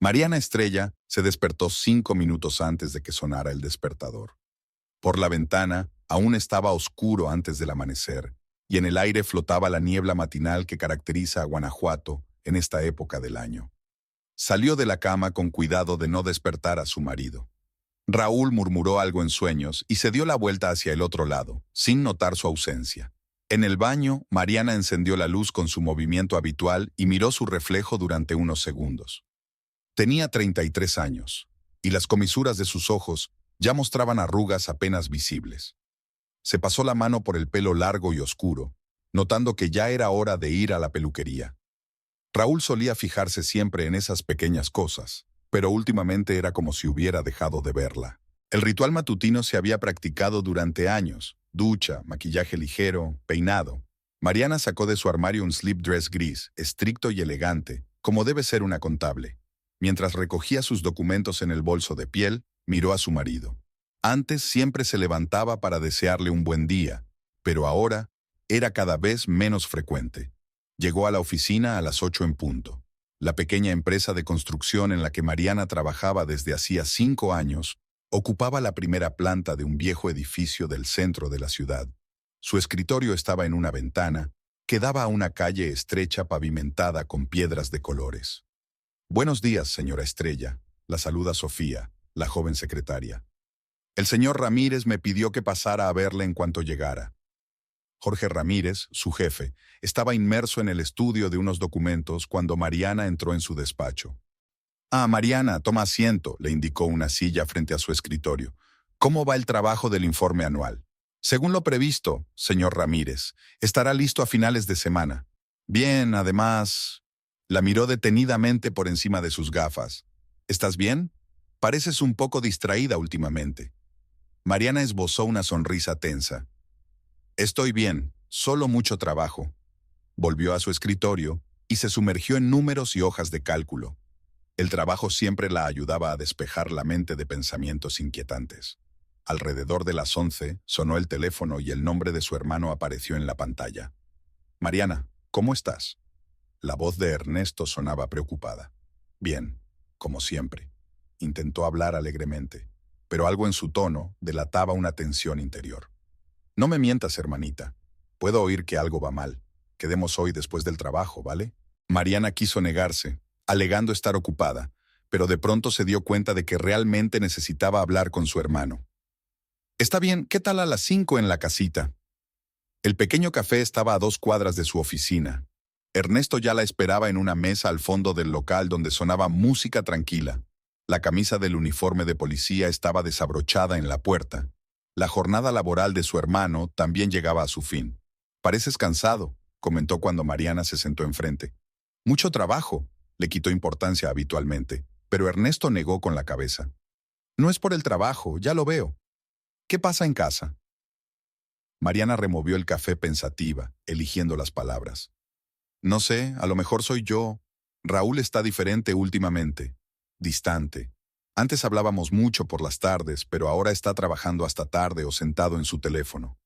Mariana Estrella se despertó 5 minutos antes de que sonara el despertador. Por la ventana aún estaba oscuro antes del amanecer, y en el aire flotaba la niebla matinal que caracteriza a Guanajuato en esta época del año. Salió de la cama con cuidado de no despertar a su marido. Raúl murmuró algo en sueños y se dio la vuelta hacia el otro lado, sin notar su ausencia. En el baño, Mariana encendió la luz con su movimiento habitual y miró su reflejo durante unos segundos. Tenía 33 años, y las comisuras de sus ojos ya mostraban arrugas apenas visibles. Se pasó la mano por el pelo largo y oscuro, notando que ya era hora de ir a la peluquería. Raúl solía fijarse siempre en esas pequeñas cosas, pero últimamente era como si hubiera dejado de verla. El ritual matutino se había practicado durante años: ducha, maquillaje ligero, peinado. Mariana sacó de su armario un slip dress gris, estricto y elegante, como debe ser una contable. Mientras recogía sus documentos en el bolso de piel, miró a su marido. Antes siempre se levantaba para desearle un buen día, pero ahora era cada vez menos frecuente. Llegó a la oficina a las 8 en punto. La pequeña empresa de construcción en la que Mariana trabajaba desde hacía 5 años ocupaba la primera planta de un viejo edificio del centro de la ciudad. Su escritorio estaba en una ventana que daba a una calle estrecha pavimentada con piedras de colores. «Buenos días, señora Estrella», la saluda Sofía, la joven secretaria. «El señor Ramírez me pidió que pasara a verle en cuanto llegara». Jorge Ramírez, su jefe, estaba inmerso en el estudio de unos documentos cuando Mariana entró en su despacho. «Ah, Mariana, toma asiento», le indicó una silla frente a su escritorio. «¿Cómo va el trabajo del informe anual?» «Según lo previsto, señor Ramírez, estará listo a finales de semana». «Bien, además...» La miró detenidamente por encima de sus gafas. «¿Estás bien? Pareces un poco distraída últimamente». Mariana esbozó una sonrisa tensa. «Estoy bien, solo mucho trabajo». Volvió a su escritorio y se sumergió en números y hojas de cálculo. El trabajo siempre la ayudaba a despejar la mente de pensamientos inquietantes. Alrededor de las 11 sonó el teléfono y el nombre de su hermano apareció en la pantalla. «Mariana, ¿cómo estás?» La voz de Ernesto sonaba preocupada. «Bien, como siempre». Intentó hablar alegremente, pero algo en su tono delataba una tensión interior. «No me mientas, hermanita. Puedo oír que algo va mal. Quedemos hoy después del trabajo, ¿vale?» Mariana quiso negarse, alegando estar ocupada, pero de pronto se dio cuenta de que realmente necesitaba hablar con su hermano. «Está bien, ¿qué tal a las 5 en la casita?» El pequeño café estaba a 2 cuadras de su oficina. Ernesto ya la esperaba en una mesa al fondo del local donde sonaba música tranquila. La camisa del uniforme de policía estaba desabrochada en la puerta. La jornada laboral de su hermano también llegaba a su fin. «Pareces cansado», comentó cuando Mariana se sentó enfrente. «Mucho trabajo», le quitó importancia habitualmente, pero Ernesto negó con la cabeza. «No es por el trabajo, ya lo veo. ¿Qué pasa en casa?» Mariana removió el café pensativa, eligiendo las palabras. «No sé, a lo mejor soy yo. Raúl está diferente últimamente, distante. Antes hablábamos mucho por las tardes, pero ahora está trabajando hasta tarde o sentado en su teléfono».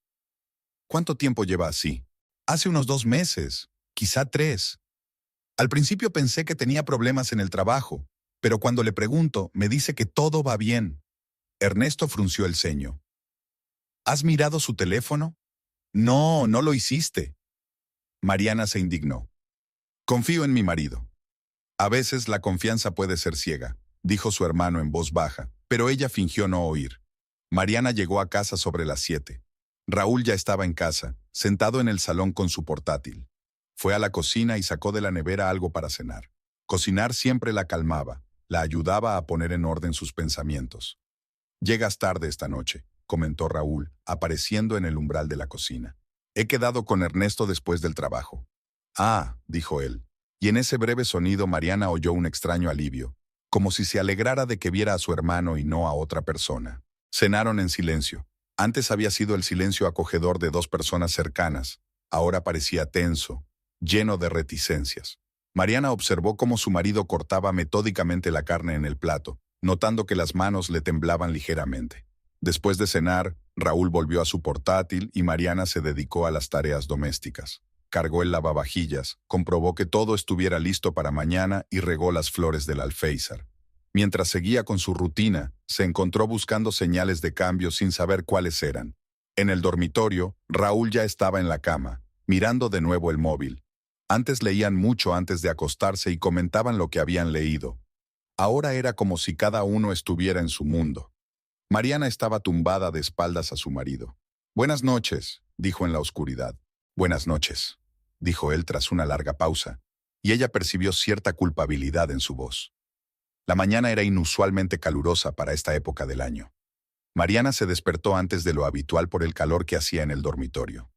«¿Cuánto tiempo lleva así?» «Hace unos 2 meses, quizá 3. Al principio pensé que tenía problemas en el trabajo, pero cuando le pregunto, me dice que todo va bien». Ernesto frunció el ceño. «¿Has mirado su teléfono?» «No, no lo hiciste». Mariana se indignó. «Confío en mi marido». «A veces la confianza puede ser ciega», dijo su hermano en voz baja, pero ella fingió no oír. Mariana llegó a casa sobre las 7. Raúl ya estaba en casa, sentado en el salón con su portátil. Fue a la cocina y sacó de la nevera algo para cenar. Cocinar siempre la calmaba, la ayudaba a poner en orden sus pensamientos. «Llegas tarde esta noche», comentó Raúl, apareciendo en el umbral de la cocina. «He quedado con Ernesto después del trabajo». «Ah», dijo él, y en ese breve sonido Mariana oyó un extraño alivio, como si se alegrara de que viera a su hermano y no a otra persona. Cenaron en silencio. Antes había sido el silencio acogedor de 2 personas cercanas, ahora parecía tenso, lleno de reticencias. Mariana observó cómo su marido cortaba metódicamente la carne en el plato, notando que las manos le temblaban ligeramente. Después de cenar, Raúl volvió a su portátil y Mariana se dedicó a las tareas domésticas. cargó el lavavajillas, comprobó que todo estuviera listo para mañana y regó las flores del alféizar. Mientras seguía con su rutina, se encontró buscando señales de cambio sin saber cuáles eran. En el dormitorio, Raúl ya estaba en la cama, mirando de nuevo el móvil. Antes leían mucho antes de acostarse y comentaban lo que habían leído. Ahora era como si cada uno estuviera en su mundo. Mariana estaba tumbada de espaldas a su marido. «Buenas noches», dijo en la oscuridad. «Buenas noches», dijo él tras una larga pausa, y ella percibió cierta culpabilidad en su voz. La mañana era inusualmente calurosa para esta época del año. Mariana se despertó antes de lo habitual por el calor que hacía en el dormitorio.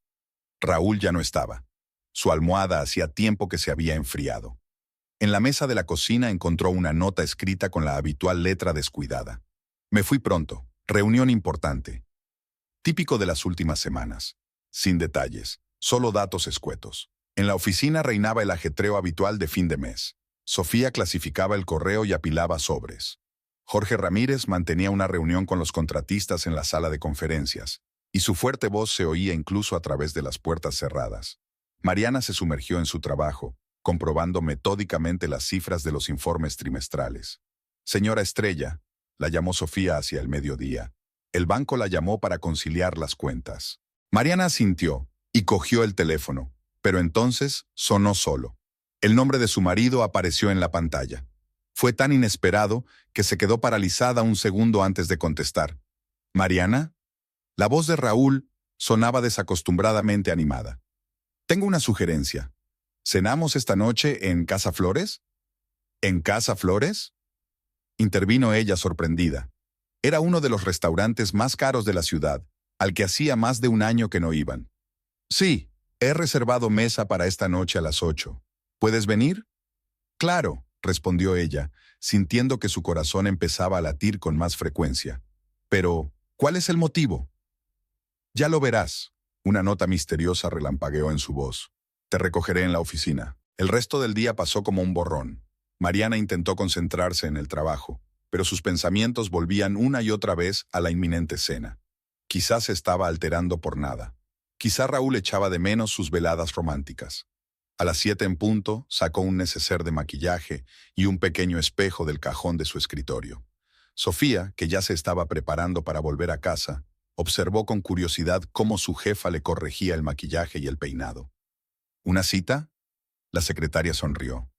Raúl ya no estaba. Su almohada hacía tiempo que se había enfriado. En la mesa de la cocina encontró una nota escrita con la habitual letra descuidada. «Me fui pronto. Reunión importante». Típico de las últimas semanas. Sin detalles, solo datos escuetos. En la oficina reinaba el ajetreo habitual de fin de mes. Sofía clasificaba el correo y apilaba sobres. Jorge Ramírez mantenía una reunión con los contratistas en la sala de conferencias, y su fuerte voz se oía incluso a través de las puertas cerradas. Mariana se sumergió en su trabajo, comprobando metódicamente las cifras de los informes trimestrales. «Señora Estrella», la llamó Sofía hacia el mediodía. El banco la llamó para conciliar las cuentas. Mariana asintió y cogió el teléfono, pero entonces sonó solo. El nombre de su marido apareció en la pantalla. Fue tan inesperado que se quedó paralizada un segundo antes de contestar. «¿Mariana?» La voz de Raúl sonaba desacostumbradamente animada. «Tengo una sugerencia. ¿Cenamos esta noche en Casa Flores?» «¿En Casa Flores?», intervino ella sorprendida. Era uno de los restaurantes más caros de la ciudad, al que hacía más de un año que no iban. «Sí, he reservado mesa para esta noche a las 8. ¿Puedes venir?» «Claro», respondió ella, sintiendo que su corazón empezaba a latir con más frecuencia. «Pero, ¿cuál es el motivo?» «Ya lo verás», una nota misteriosa relampagueó en su voz. «Te recogeré en la oficina». El resto del día pasó como un borrón. Mariana intentó concentrarse en el trabajo, pero sus pensamientos volvían una y otra vez a la inminente cena. Quizás se estaba alterando por nada. Quizá Raúl echaba de menos sus veladas románticas. A las 7 en punto, sacó un neceser de maquillaje y un pequeño espejo del cajón de su escritorio. Sofía, que ya se estaba preparando para volver a casa, observó con curiosidad cómo su jefa le corregía el maquillaje y el peinado. «¿Una cita?», la secretaria sonrió.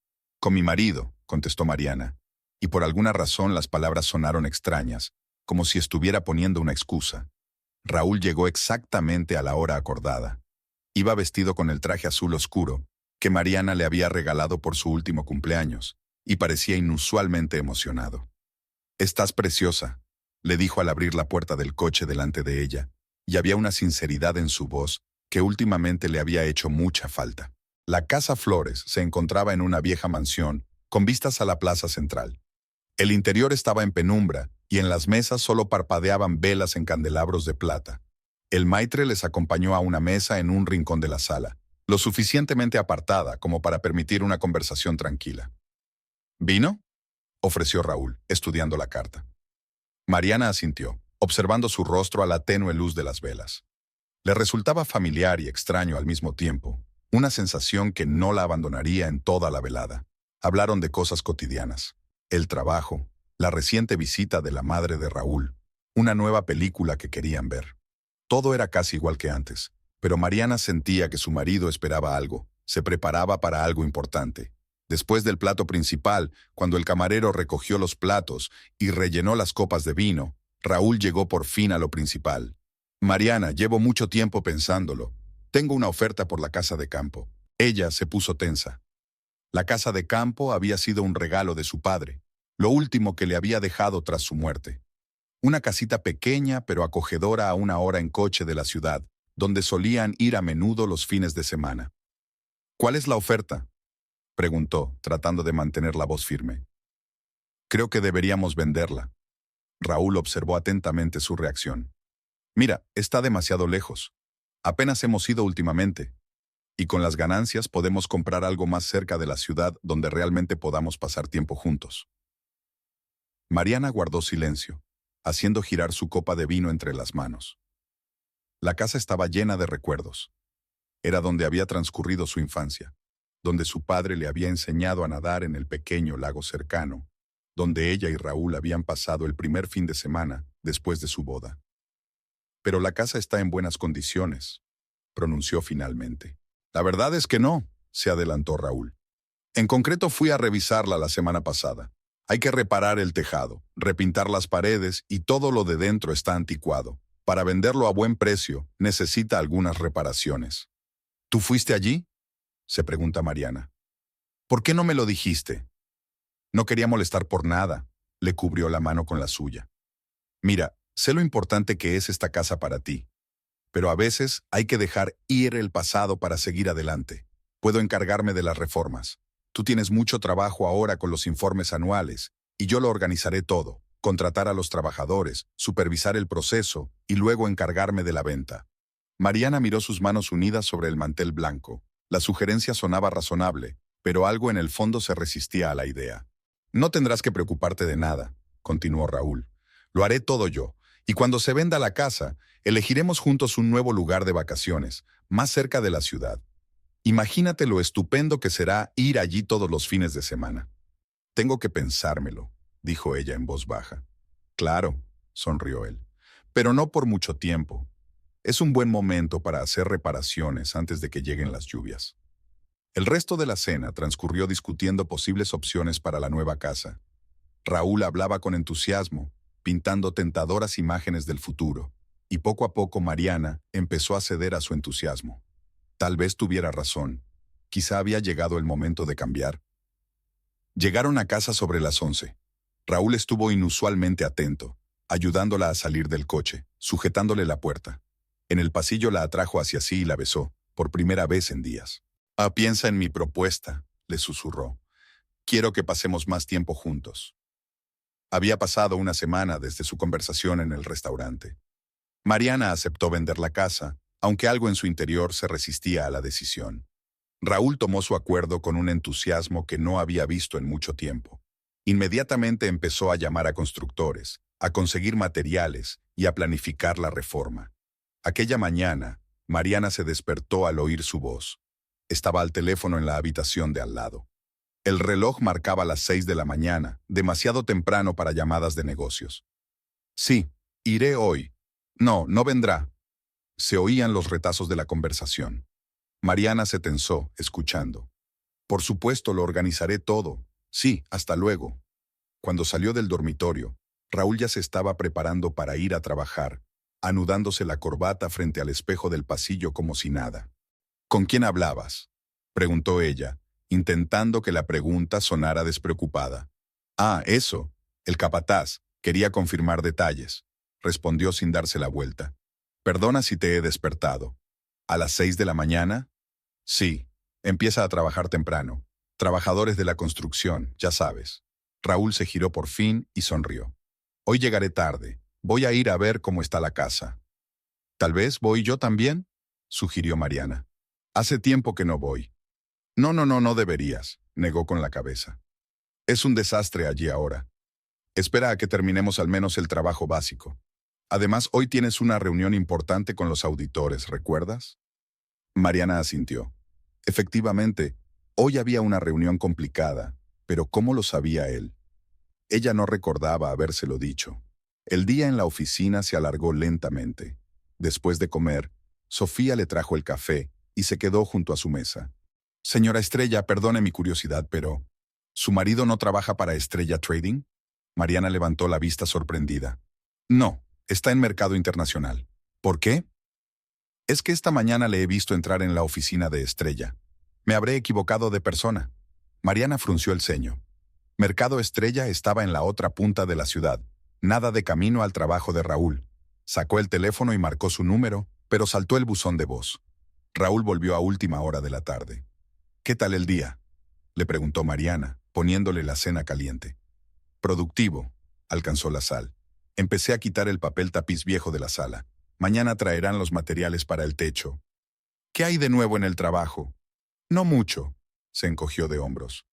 «Con mi marido», contestó Mariana, y por alguna razón las palabras sonaron extrañas, como si estuviera poniendo una excusa. Raúl llegó exactamente a la hora acordada. Iba vestido con el traje azul oscuro, que Mariana le había regalado por su último cumpleaños, y parecía inusualmente emocionado. «Estás preciosa», le dijo al abrir la puerta del coche delante de ella, y había una sinceridad en su voz que últimamente le había hecho mucha falta. La Casa Flores se encontraba en una vieja mansión, con vistas a la plaza central. El interior estaba en penumbra, y en las mesas solo parpadeaban velas en candelabros de plata. El maitre les acompañó a una mesa en un rincón de la sala, lo suficientemente apartada como para permitir una conversación tranquila. «¿Vino?», ofreció Raúl, estudiando la carta. Mariana asintió, observando su rostro a la tenue luz de las velas. Le resultaba familiar y extraño al mismo tiempo, una sensación que no la abandonaría en toda la velada. Hablaron de cosas cotidianas, el trabajo, la reciente visita de la madre de Raúl, una nueva película que querían ver. Todo era casi igual que antes, pero Mariana sentía que su marido esperaba algo, se preparaba para algo importante. Después del plato principal, cuando el camarero recogió los platos y rellenó las copas de vino, Raúl llegó por fin a lo principal. «Mariana, llevo mucho tiempo pensándolo. Tengo una oferta por la casa de campo». Ella se puso tensa. La casa de campo había sido un regalo de su padre, lo último que le había dejado tras su muerte. Una casita pequeña pero acogedora a una hora en coche de la ciudad, donde solían ir a menudo los fines de semana. «¿Cuál es la oferta?», preguntó, tratando de mantener la voz firme. «Creo que deberíamos venderla». Raúl observó atentamente su reacción. «Mira, está demasiado lejos. Apenas hemos ido últimamente. Y con las ganancias podemos comprar algo más cerca de la ciudad donde realmente podamos pasar tiempo juntos». Mariana guardó silencio, haciendo girar su copa de vino entre las manos. La casa estaba llena de recuerdos. Era donde había transcurrido su infancia, donde su padre le había enseñado a nadar en el pequeño lago cercano, donde ella y Raúl habían pasado el primer fin de semana después de su boda. Pero la casa está en buenas condiciones, pronunció finalmente. La verdad es que no, se adelantó Raúl. En concreto fui a revisarla la semana pasada. Hay que reparar el tejado, repintar las paredes y todo lo de dentro está anticuado. Para venderlo a buen precio, necesita algunas reparaciones. ¿Tú fuiste allí?, se pregunta Mariana. ¿Por qué no me lo dijiste? No quería molestar por nada, le cubrió la mano con la suya. Mira, sé lo importante que es esta casa para ti, pero a veces hay que dejar ir el pasado para seguir adelante. Puedo encargarme de las reformas. Tú tienes mucho trabajo ahora con los informes anuales, y yo lo organizaré todo, contratar a los trabajadores, supervisar el proceso y luego encargarme de la venta. Mariana miró sus manos unidas sobre el mantel blanco. La sugerencia sonaba razonable, pero algo en el fondo se resistía a la idea. No tendrás que preocuparte de nada, continuó Raúl. Lo haré todo yo, y cuando se venda la casa, elegiremos juntos un nuevo lugar de vacaciones, más cerca de la ciudad. Imagínate lo estupendo que será ir allí todos los fines de semana. Tengo que pensármelo, dijo ella en voz baja. Claro, sonrió él, pero no por mucho tiempo. Es un buen momento para hacer reparaciones antes de que lleguen las lluvias. El resto de la cena transcurrió discutiendo posibles opciones para la nueva casa. Raúl hablaba con entusiasmo, pintando tentadoras imágenes del futuro, y poco a poco Mariana empezó a ceder a su entusiasmo. Tal vez tuviera razón. Quizá había llegado el momento de cambiar. Llegaron a casa sobre las 11. Raúl estuvo inusualmente atento, ayudándola a salir del coche, sujetándole la puerta. En el pasillo la atrajo hacia sí y la besó, por primera vez en días. Piensa en mi propuesta, le susurró. Quiero que pasemos más tiempo juntos. Había pasado una semana desde su conversación en el restaurante. Mariana aceptó vender la casa, aunque algo en su interior se resistía a la decisión. Raúl tomó su acuerdo con un entusiasmo que no había visto en mucho tiempo. Inmediatamente empezó a llamar a constructores, a conseguir materiales y a planificar la reforma. Aquella mañana, Mariana se despertó al oír su voz. Estaba al teléfono en la habitación de al lado. El reloj marcaba las 6 de la mañana, demasiado temprano para llamadas de negocios. Sí, iré hoy. No, no vendrá. Se oían los retazos de la conversación. Mariana se tensó, escuchando. Por supuesto, lo organizaré todo. Sí, hasta luego. Cuando salió del dormitorio, Raúl ya se estaba preparando para ir a trabajar, anudándose la corbata frente al espejo del pasillo como si nada. ¿Con quién hablabas?, preguntó ella, intentando que la pregunta sonara despreocupada. Eso, el capataz, quería confirmar detalles, respondió sin darse la vuelta. Perdona si te he despertado. ¿A las 6 de la mañana? Sí, empieza a trabajar temprano. Trabajadores de la construcción, ya sabes. Raúl se giró por fin y sonrió. Hoy llegaré tarde. Voy a ir a ver cómo está la casa. Tal vez voy yo también, sugirió Mariana. Hace tiempo que no voy. No deberías, negó con la cabeza. Es un desastre allí ahora. Espera a que terminemos al menos el trabajo básico. Además, hoy tienes una reunión importante con los auditores, ¿recuerdas? Mariana asintió. Efectivamente, hoy había una reunión complicada, pero ¿cómo lo sabía él? Ella no recordaba habérselo dicho. El día en la oficina se alargó lentamente. Después de comer, Sofía le trajo el café y se quedó junto a su mesa. Señora Estrella, perdone mi curiosidad, pero ¿su marido no trabaja para Estrella Trading? Mariana levantó la vista sorprendida. No, está en mercado internacional. ¿Por qué? Es que esta mañana le he visto entrar en la oficina de Estrella. Me habré equivocado de persona. Mariana frunció el ceño. Mercado Estrella estaba en la otra punta de la ciudad, nada de camino al trabajo de Raúl. Sacó el teléfono y marcó su número, pero saltó el buzón de voz. Raúl volvió a última hora de la tarde. ¿Qué tal el día?, le preguntó Mariana, poniéndole la cena caliente. Productivo, alcanzó la sal. Empecé a quitar el papel tapiz viejo de la sala. Mañana traerán los materiales para el techo. ¿Qué hay de nuevo en el trabajo? No mucho, se encogió de hombros.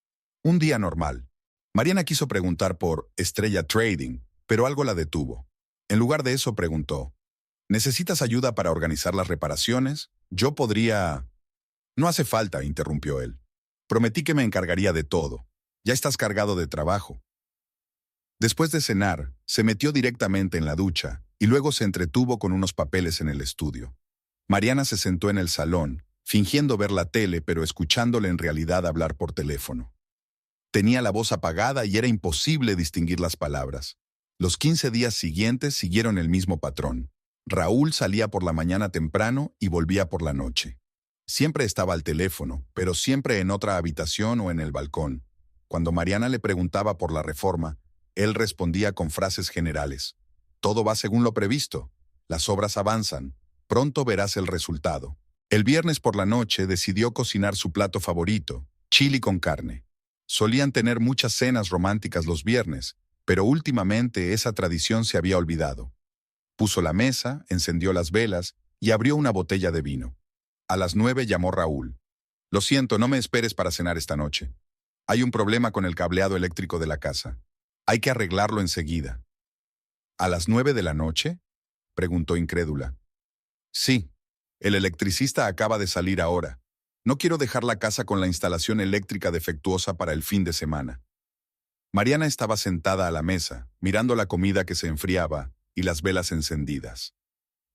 Un día normal. Mariana quiso preguntar por Estrella Trading, pero algo la detuvo. En lugar de eso preguntó, ¿necesitas ayuda para organizar las reparaciones? Yo podría... No hace falta, interrumpió él. Prometí que me encargaría de todo. Ya estás cargado de trabajo. Después de cenar, se metió directamente en la ducha y luego se entretuvo con unos papeles en el estudio. Mariana se sentó en el salón, fingiendo ver la tele pero escuchándole en realidad hablar por teléfono. Tenía la voz apagada y era imposible distinguir las palabras. Los 15 días siguientes siguieron el mismo patrón. Raúl salía por la mañana temprano y volvía por la noche. Siempre estaba al teléfono, pero siempre en otra habitación o en el balcón. Cuando Mariana le preguntaba por la reforma, él respondía con frases generales. Todo va según lo previsto. Las obras avanzan. Pronto verás el resultado. El viernes por la noche decidió cocinar su plato favorito, chili con carne. Solían tener muchas cenas románticas los viernes, pero últimamente esa tradición se había olvidado. Puso la mesa, encendió las velas y abrió una botella de vino. A las 9 llamó Raúl. Lo siento, no me esperes para cenar esta noche. Hay un problema con el cableado eléctrico de la casa. Hay que arreglarlo enseguida. ¿A las 9 de la noche? Preguntó incrédula. Sí, el electricista acaba de salir ahora. No quiero dejar la casa con la instalación eléctrica defectuosa para el fin de semana. Mariana estaba sentada a la mesa, mirando la comida que se enfriaba y las velas encendidas.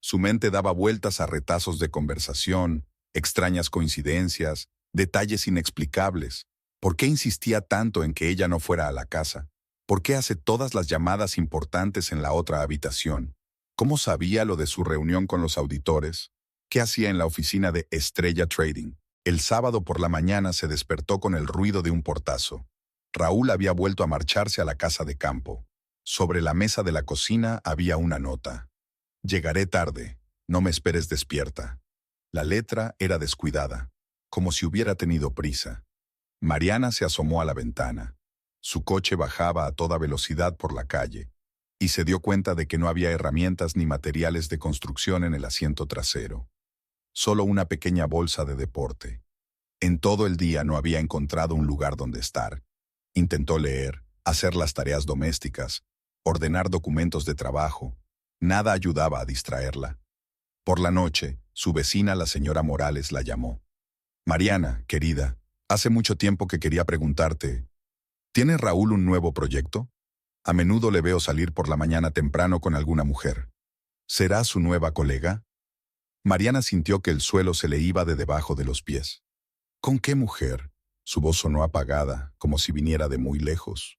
Su mente daba vueltas a retazos de conversación, extrañas coincidencias, detalles inexplicables. ¿Por qué insistía tanto en que ella no fuera a la casa? ¿Por qué hace todas las llamadas importantes en la otra habitación? ¿Cómo sabía lo de su reunión con los auditores? ¿Qué hacía en la oficina de Estrella Trading? El sábado por la mañana se despertó con el ruido de un portazo. Raúl había vuelto a marcharse a la casa de campo. Sobre la mesa de la cocina había una nota. Llegaré tarde, no me esperes despierta. La letra era descuidada, como si hubiera tenido prisa. Mariana se asomó a la ventana. Su coche bajaba a toda velocidad por la calle, y se dio cuenta de que no había herramientas ni materiales de construcción en el asiento trasero. Solo una pequeña bolsa de deporte. En todo el día no había encontrado un lugar donde estar. Intentó leer, hacer las tareas domésticas, ordenar documentos de trabajo. Nada ayudaba a distraerla. Por la noche, su vecina, la señora Morales, la llamó. Mariana, querida, hace mucho tiempo que quería preguntarte, ¿tiene Raúl un nuevo proyecto? A menudo le veo salir por la mañana temprano con alguna mujer. ¿Será su nueva colega? Mariana sintió que el suelo se le iba de debajo de los pies. ¿Con qué mujer? Su voz sonó apagada, como si viniera de muy lejos.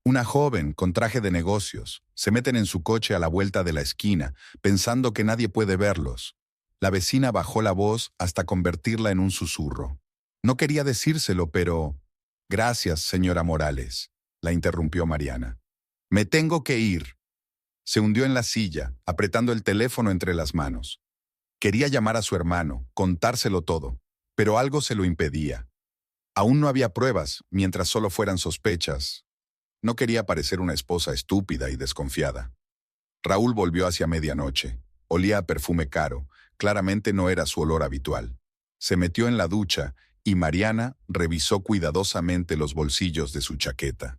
Una joven, con traje de negocios. Se meten en su coche a la vuelta de la esquina, pensando que nadie puede verlos. La vecina bajó la voz hasta convertirla en un susurro. No quería decírselo, pero... Gracias, señora Morales, la interrumpió Mariana. Me tengo que ir. Se hundió en la silla, apretando el teléfono entre las manos. Quería llamar a su hermano, contárselo todo, pero algo se lo impedía. Aún no había pruebas, mientras solo fueran sospechas. No quería parecer una esposa estúpida y desconfiada. Raúl volvió hacia medianoche. Olía a perfume caro. Claramente no era su olor habitual. Se metió en la ducha y Mariana revisó cuidadosamente los bolsillos de su chaqueta.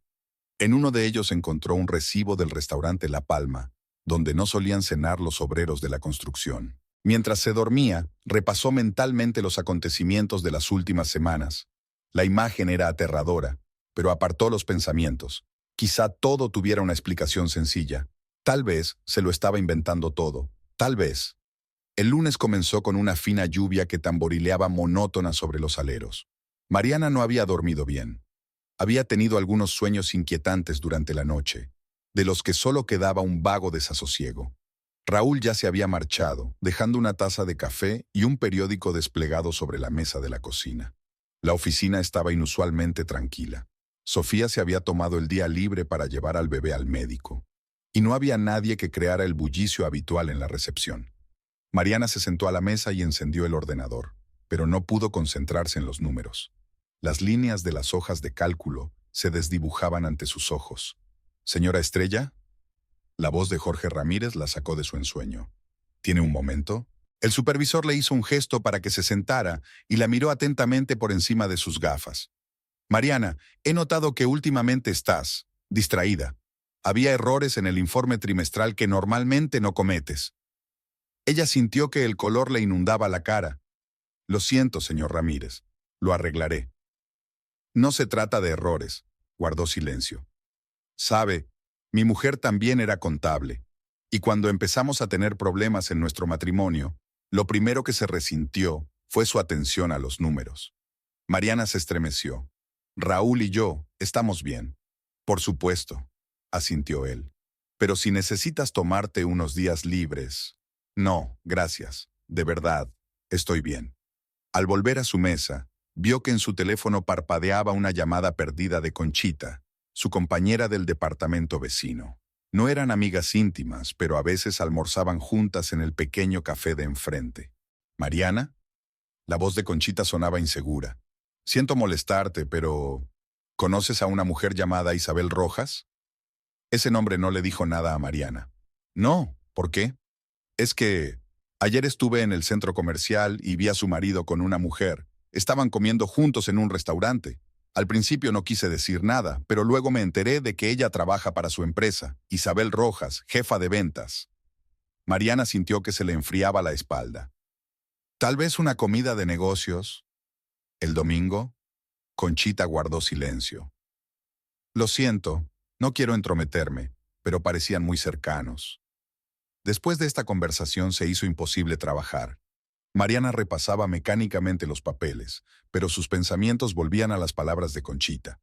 En uno de ellos encontró un recibo del restaurante La Palma, donde no solían cenar los obreros de la construcción. Mientras se dormía, repasó mentalmente los acontecimientos de las últimas semanas. La imagen era aterradora, pero apartó los pensamientos. Quizá todo tuviera una explicación sencilla. Tal vez se lo estaba inventando todo. Tal vez. El lunes comenzó con una fina lluvia que tamborileaba monótona sobre los aleros. Mariana no había dormido bien. Había tenido algunos sueños inquietantes durante la noche, de los que solo quedaba un vago desasosiego. Raúl ya se había marchado, dejando una taza de café y un periódico desplegado sobre la mesa de la cocina. La oficina estaba inusualmente tranquila. Sofía se había tomado el día libre para llevar al bebé al médico, y no había nadie que creara el bullicio habitual en la recepción. Mariana se sentó a la mesa y encendió el ordenador, pero no pudo concentrarse en los números. Las líneas de las hojas de cálculo se desdibujaban ante sus ojos. «¿Señora Estrella?» La voz de Jorge Ramírez la sacó de su ensueño. «¿Tiene un momento?» El supervisor le hizo un gesto para que se sentara y la miró atentamente por encima de sus gafas. «Mariana, he notado que últimamente estás distraída. Había errores en el informe trimestral que normalmente no cometes». Ella sintió que el color le inundaba la cara. Lo siento, señor Ramírez. Lo arreglaré. No se trata de errores. Guardó silencio. Sabe, mi mujer también era contable. Y cuando empezamos a tener problemas en nuestro matrimonio, lo primero que se resintió fue su atención a los números. Mariana se estremeció. Raúl y yo estamos bien. Por supuesto, asintió él. Pero si necesitas tomarte unos días libres... No, gracias. De verdad, estoy bien. Al volver a su mesa, vio que en su teléfono parpadeaba una llamada perdida de Conchita, su compañera del departamento vecino. No eran amigas íntimas, pero a veces almorzaban juntas en el pequeño café de enfrente. ¿Mariana? La voz de Conchita sonaba insegura. Siento molestarte, pero... ¿Conoces a una mujer llamada Isabel Rojas? Ese nombre no le dijo nada a Mariana. No, ¿por qué? Es que ayer estuve en el centro comercial y vi a su marido con una mujer. Estaban comiendo juntos en un restaurante. Al principio no quise decir nada, pero luego me enteré de que ella trabaja para su empresa, Isabel Rojas, jefa de ventas. Mariana sintió que se le enfriaba la espalda. Tal vez una comida de negocios. El domingo, Conchita guardó silencio. Lo siento, no quiero entrometerme, pero parecían muy cercanos. Después de esta conversación se hizo imposible trabajar. Mariana repasaba mecánicamente los papeles, pero sus pensamientos volvían a las palabras de Conchita.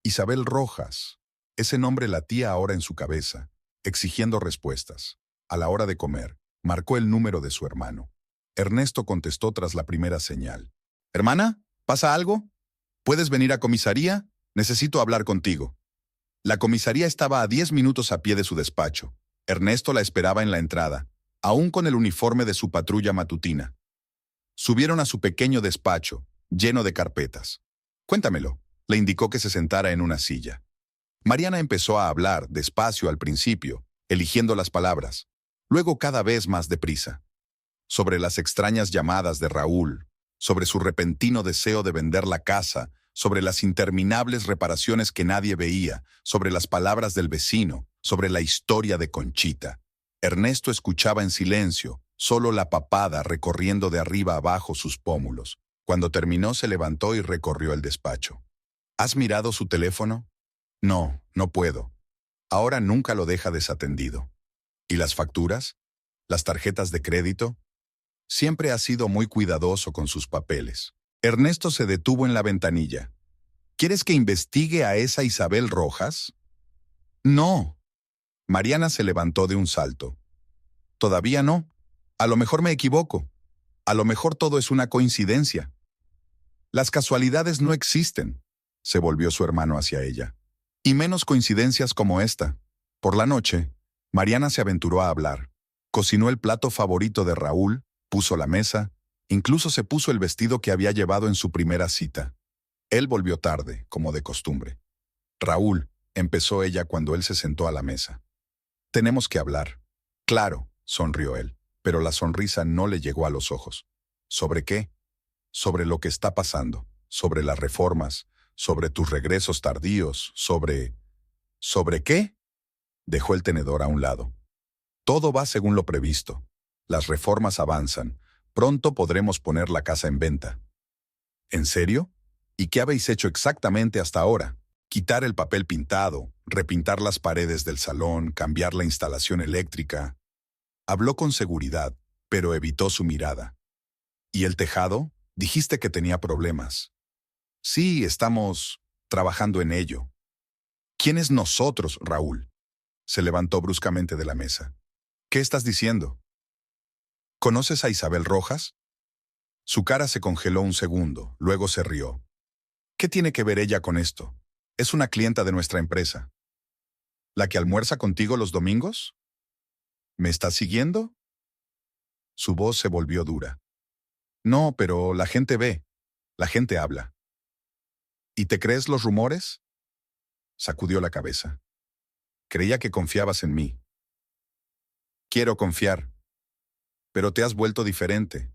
Isabel Rojas. Ese nombre latía ahora en su cabeza, exigiendo respuestas. A la hora de comer, marcó el número de su hermano. Ernesto contestó tras la primera señal. «¿Hermana? ¿Pasa algo? ¿Puedes venir a comisaría? Necesito hablar contigo». La comisaría estaba a 10 minutos a pie de su despacho. Ernesto la esperaba en la entrada, aún con el uniforme de su patrulla matutina. Subieron a su pequeño despacho, lleno de carpetas. «Cuéntamelo», le indicó que se sentara en una silla. Mariana empezó a hablar, despacio al principio, eligiendo las palabras, luego cada vez más deprisa. Sobre las extrañas llamadas de Raúl, sobre su repentino deseo de vender la casa, sobre las interminables reparaciones que nadie veía, sobre las palabras del vecino, sobre la historia de Conchita. Ernesto escuchaba en silencio, solo la papada recorriendo de arriba abajo sus pómulos. Cuando terminó se levantó y recorrió el despacho. ¿Has mirado su teléfono? No, no puedo. Ahora nunca lo deja desatendido. ¿Y las facturas? ¿Las tarjetas de crédito? Siempre ha sido muy cuidadoso con sus papeles. Ernesto se detuvo en la ventanilla. ¿Quieres que investigue a esa Isabel Rojas? No. Mariana se levantó de un salto. Todavía no. A lo mejor me equivoco. A lo mejor todo es una coincidencia. Las casualidades no existen, se volvió su hermano hacia ella. Y menos coincidencias como esta. Por la noche, Mariana se aventuró a hablar. Cocinó el plato favorito de Raúl, puso la mesa, incluso se puso el vestido que había llevado en su primera cita. Él volvió tarde, como de costumbre. Raúl, empezó ella cuando él se sentó a la mesa. Tenemos que hablar. Claro, sonrió él, pero la sonrisa no le llegó a los ojos. ¿Sobre qué? Sobre lo que está pasando, sobre las reformas, sobre tus regresos tardíos, sobre... ¿Sobre qué? Dejó el tenedor a un lado. Todo va según lo previsto. Las reformas avanzan. Pronto podremos poner la casa en venta. ¿En serio? ¿Y qué habéis hecho exactamente hasta ahora? Quitar el papel pintado, repintar las paredes del salón, cambiar la instalación eléctrica. Habló con seguridad, pero evitó su mirada. ¿Y el tejado? Dijiste que tenía problemas. Sí, estamos trabajando en ello. ¿Quién es nosotros, Raúl? Se levantó bruscamente de la mesa. ¿Qué estás diciendo? ¿Conoces a Isabel Rojas? Su cara se congeló un segundo, luego se rió. ¿Qué tiene que ver ella con esto? Es una clienta de nuestra empresa. ¿La que almuerza contigo los domingos? ¿Me estás siguiendo? Su voz se volvió dura. No, pero la gente ve, la gente habla. ¿Y te crees los rumores? Sacudió la cabeza. Creía que confiabas en mí. Quiero confiar. Pero te has vuelto diferente.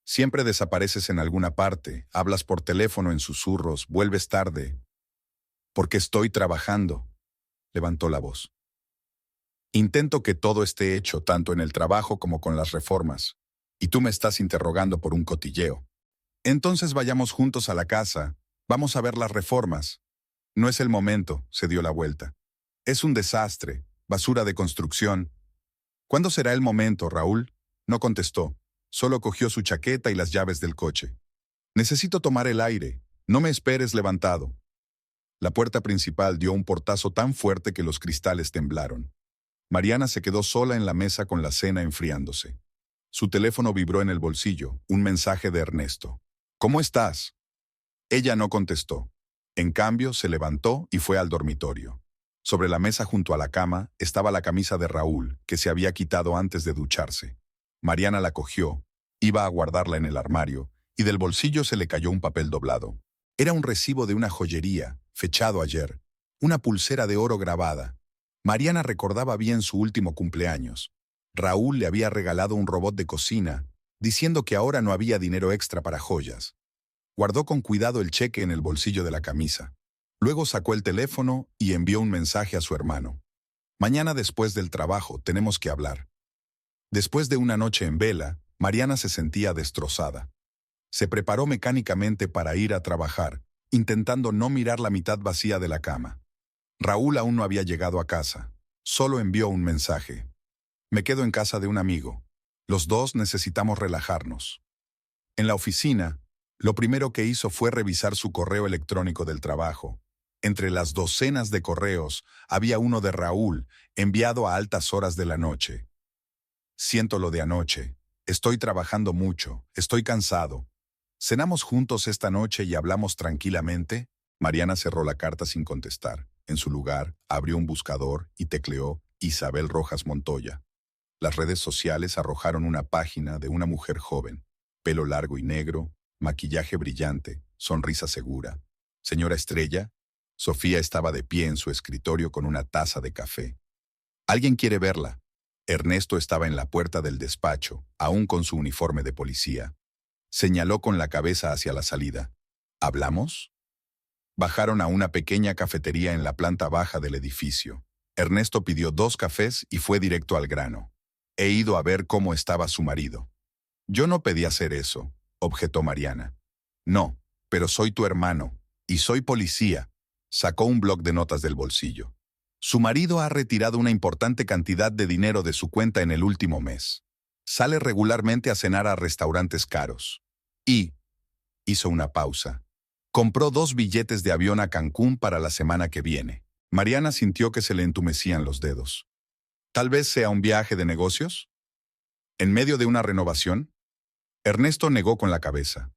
Siempre desapareces en alguna parte, hablas por teléfono en susurros, vuelves tarde. Porque estoy trabajando, levantó la voz. Intento que todo esté hecho, tanto en el trabajo como con las reformas. Y tú me estás interrogando por un cotilleo. Entonces vayamos juntos a la casa. Vamos a ver las reformas. No es el momento, se dio la vuelta. Es un desastre, basura de construcción. ¿Cuándo será el momento, Raúl? No contestó. Solo cogió su chaqueta y las llaves del coche. Necesito tomar el aire. No me esperes levantado. La puerta principal dio un portazo tan fuerte que los cristales temblaron. Mariana se quedó sola en la mesa con la cena enfriándose. Su teléfono vibró en el bolsillo, un mensaje de Ernesto. ¿Cómo estás? Ella no contestó. En cambio, se levantó y fue al dormitorio. Sobre la mesa junto a la cama estaba la camisa de Raúl, que se había quitado antes de ducharse. Mariana la cogió, iba a guardarla en el armario, y del bolsillo se le cayó un papel doblado. Era un recibo de una joyería, fechado ayer, una pulsera de oro grabada. Mariana recordaba bien su último cumpleaños. Raúl le había regalado un robot de cocina, diciendo que ahora no había dinero extra para joyas. Guardó con cuidado el cheque en el bolsillo de la camisa. Luego sacó el teléfono y envió un mensaje a su hermano. Mañana después del trabajo tenemos que hablar. Después de una noche en vela, Mariana se sentía destrozada. Se preparó mecánicamente para ir a trabajar, intentando no mirar la mitad vacía de la cama. Raúl aún no había llegado a casa. Solo envió un mensaje. Me quedo en casa de un amigo. Los dos necesitamos relajarnos. En la oficina, lo primero que hizo fue revisar su correo electrónico del trabajo. Entre las docenas de correos, había uno de Raúl, enviado a altas horas de la noche. Siento lo de anoche. Estoy trabajando mucho. Estoy cansado. ¿Cenamos juntos esta noche y hablamos tranquilamente? Mariana cerró la carta sin contestar. En su lugar, abrió un buscador y tecleó Isabel Rojas Montoya. Las redes sociales arrojaron una página de una mujer joven. Pelo largo y negro, maquillaje brillante, sonrisa segura. Señora Estrella, Sofía estaba de pie en su escritorio con una taza de café. ¿Alguien quiere verla? Ernesto estaba en la puerta del despacho, aún con su uniforme de policía. Señaló con la cabeza hacia la salida. ¿Hablamos? Bajaron a una pequeña cafetería en la planta baja del edificio. Ernesto pidió 2 cafés y fue directo al grano. He ido a ver cómo estaba su marido. Yo no pedí hacer eso, objetó Mariana. No, pero soy tu hermano, y soy policía. Sacó un bloc de notas del bolsillo. Su marido ha retirado una importante cantidad de dinero de su cuenta en el último mes. Sale regularmente a cenar a restaurantes caros. Y hizo una pausa. Compró 2 billetes de avión a Cancún para la semana que viene. Mariana sintió que se le entumecían los dedos. ¿Tal vez sea un viaje de negocios? ¿En medio de una renovación? Ernesto negó con la cabeza.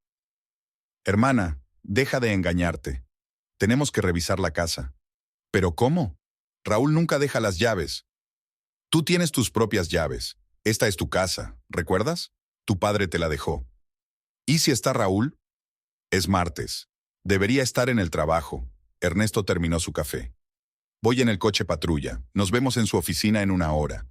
Hermana, deja de engañarte. Tenemos que revisar la casa. ¿Pero cómo? Raúl nunca deja las llaves. Tú tienes tus propias llaves. Esta es tu casa, ¿recuerdas? Tu padre te la dejó. ¿Y si está Raúl? Es martes. Debería estar en el trabajo. Ernesto terminó su café. Voy en el coche patrulla. Nos vemos en su oficina en 1 hora.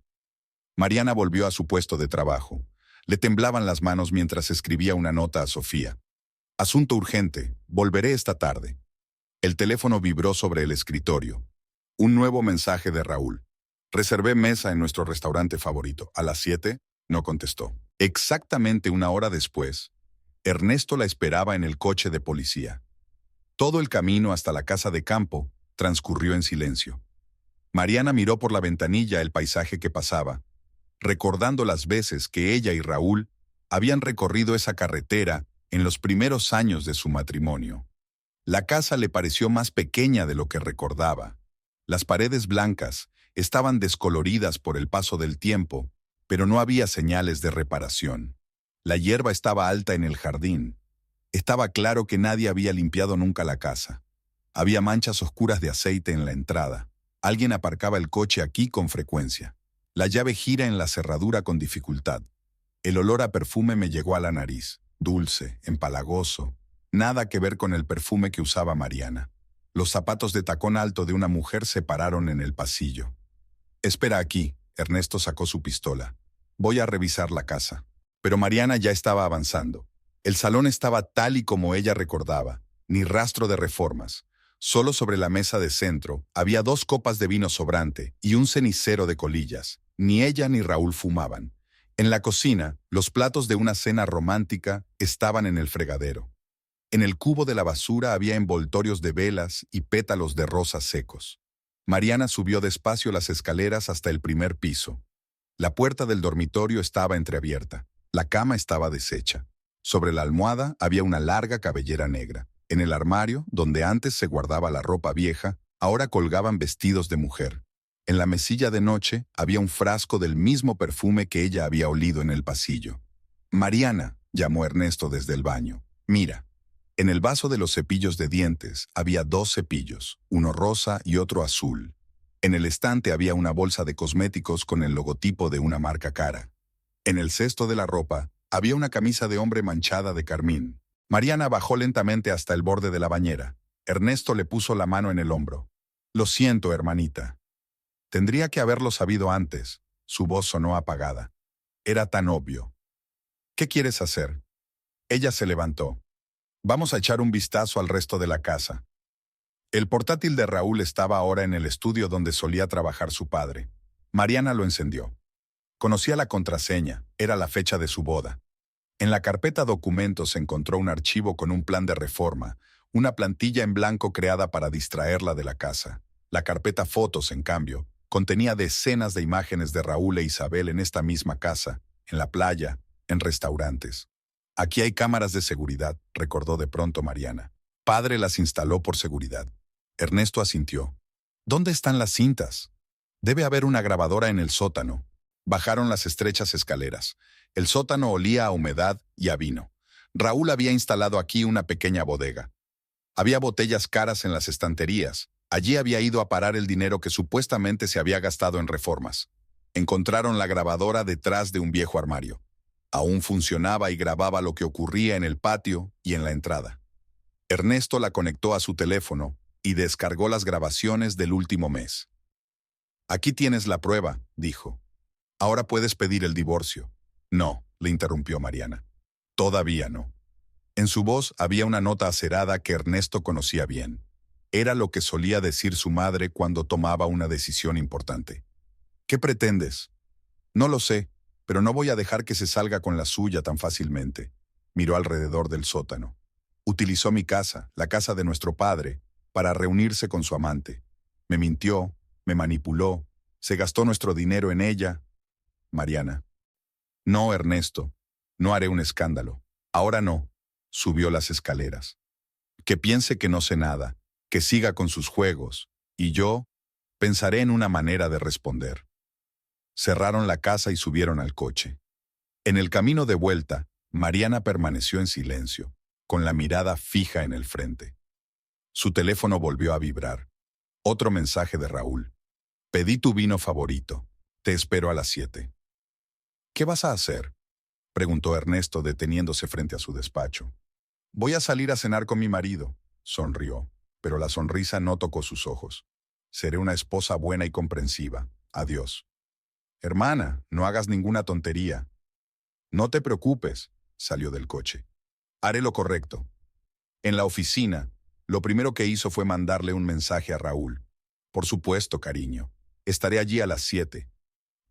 Mariana volvió a su puesto de trabajo. Le temblaban las manos mientras escribía una nota a Sofía. Asunto urgente. Volveré esta tarde. El teléfono vibró sobre el escritorio. Un nuevo mensaje de Raúl. Reservé mesa en nuestro restaurante favorito. ¿A las 7? No contestó. Exactamente 1 hora después, Ernesto la esperaba en el coche de policía. Todo el camino hasta la casa de campo transcurrió en silencio. Mariana miró por la ventanilla el paisaje que pasaba, recordando las veces que ella y Raúl habían recorrido esa carretera en los primeros años de su matrimonio. La casa le pareció más pequeña de lo que recordaba. Las paredes blancas estaban descoloridas por el paso del tiempo, pero no había señales de reparación. La hierba estaba alta en el jardín. Estaba claro que nadie había limpiado nunca la casa. Había manchas oscuras de aceite en la entrada. Alguien aparcaba el coche aquí con frecuencia. La llave gira en la cerradura con dificultad. El olor a perfume me llegó a la nariz, dulce, empalagoso. Nada que ver con el perfume que usaba Mariana. Los zapatos de tacón alto de una mujer se pararon en el pasillo. Espera aquí, Ernesto sacó su pistola. Voy a revisar la casa. Pero Mariana ya estaba avanzando. El salón estaba tal y como ella recordaba, ni rastro de reformas. Solo sobre la mesa de centro había 2 copas de vino sobrante y un cenicero de colillas. Ni ella ni Raúl fumaban. En la cocina, los platos de una cena romántica estaban en el fregadero. En el cubo de la basura había envoltorios de velas y pétalos de rosas secos. Mariana subió despacio las escaleras hasta el primer piso. La puerta del dormitorio estaba entreabierta. La cama estaba deshecha. Sobre la almohada había una larga cabellera negra. En el armario, donde antes se guardaba la ropa vieja, ahora colgaban vestidos de mujer. En la mesilla de noche había un frasco del mismo perfume que ella había olido en el pasillo. «Mariana», llamó Ernesto desde el baño. «Mira». En el vaso de los cepillos de dientes había 2 cepillos, uno rosa y otro azul. En el estante había una bolsa de cosméticos con el logotipo de una marca cara. En el cesto de la ropa había una camisa de hombre manchada de carmín. Mariana bajó lentamente hasta el borde de la bañera. Ernesto le puso la mano en el hombro. «Lo siento, hermanita. Tendría que haberlo sabido antes». Su voz sonó apagada. Era tan obvio. «¿Qué quieres hacer?» Ella se levantó. «Vamos a echar un vistazo al resto de la casa». El portátil de Raúl estaba ahora en el estudio donde solía trabajar su padre. Mariana lo encendió. Conocía la contraseña, era la fecha de su boda. En la carpeta documentos encontró un archivo con un plan de reforma, una plantilla en blanco creada para distraerla de la casa. La carpeta fotos, en cambio, contenía decenas de imágenes de Raúl e Isabel en esta misma casa, en la playa, en restaurantes. «Aquí hay cámaras de seguridad», recordó de pronto Mariana. «Padre las instaló por seguridad». Ernesto asintió. «¿Dónde están las cintas?» «Debe haber una grabadora en el sótano». Bajaron las estrechas escaleras. El sótano olía a humedad y a vino. Raúl había instalado aquí una pequeña bodega. Había botellas caras en las estanterías. Allí había ido a parar el dinero que supuestamente se había gastado en reformas. Encontraron la grabadora detrás de un viejo armario. Aún funcionaba y grababa lo que ocurría en el patio y en la entrada. Ernesto la conectó a su teléfono y descargó las grabaciones del último mes. «Aquí tienes la prueba», dijo. «Ahora puedes pedir el divorcio». «No», le interrumpió Mariana. «Todavía no». En su voz había una nota acerada que Ernesto conocía bien. Era lo que solía decir su madre cuando tomaba una decisión importante. «¿Qué pretendes?» «No lo sé, pero no voy a dejar que se salga con la suya tan fácilmente». Miró alrededor del sótano. «Utilizó mi casa, la casa de nuestro padre, para reunirse con su amante. Me mintió, me manipuló, se gastó nuestro dinero en ella». Mariana. «No, Ernesto, no haré un escándalo. Ahora no». Subió las escaleras. «Que piense que no sé nada, que siga con sus juegos, y yo pensaré en una manera de responder». Cerraron la casa y subieron al coche. En el camino de vuelta, Mariana permaneció en silencio, con la mirada fija en el frente. Su teléfono volvió a vibrar. Otro mensaje de Raúl. «Pedí tu vino favorito. Te espero a las 7». «¿Qué vas a hacer?», preguntó Ernesto deteniéndose frente a su despacho. «Voy a salir a cenar con mi marido», sonrió, pero la sonrisa no tocó sus ojos. «Seré una esposa buena y comprensiva. Adiós». «Hermana, no hagas ninguna tontería». «No te preocupes», salió del coche. «Haré lo correcto». En la oficina, lo primero que hizo fue mandarle un mensaje a Raúl. «Por supuesto, cariño. Estaré allí a las 7».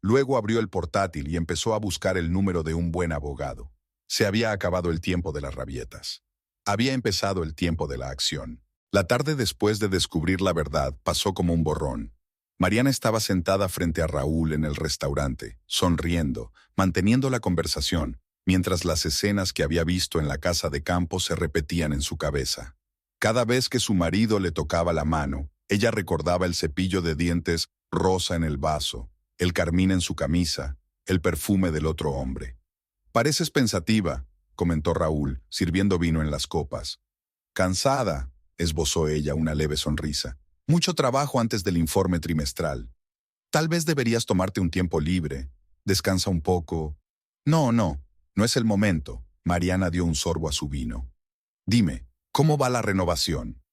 Luego abrió el portátil y empezó a buscar el número de un buen abogado. Se había acabado el tiempo de las rabietas. Había empezado el tiempo de la acción. La tarde después de descubrir la verdad pasó como un borrón. Mariana estaba sentada frente a Raúl en el restaurante, sonriendo, manteniendo la conversación, mientras las escenas que había visto en la casa de campo se repetían en su cabeza. Cada vez que su marido le tocaba la mano, ella recordaba el cepillo de dientes rosa en el vaso, el carmín en su camisa, el perfume del otro hombre. «Pareces pensativa», comentó Raúl, sirviendo vino en las copas. «Cansada», esbozó ella una leve sonrisa. «Mucho trabajo antes del informe trimestral. Tal vez deberías tomarte un tiempo libre. Descansa un poco». «No, no es el momento». Mariana dio un sorbo a su vino. «Dime, ¿cómo va la renovación?».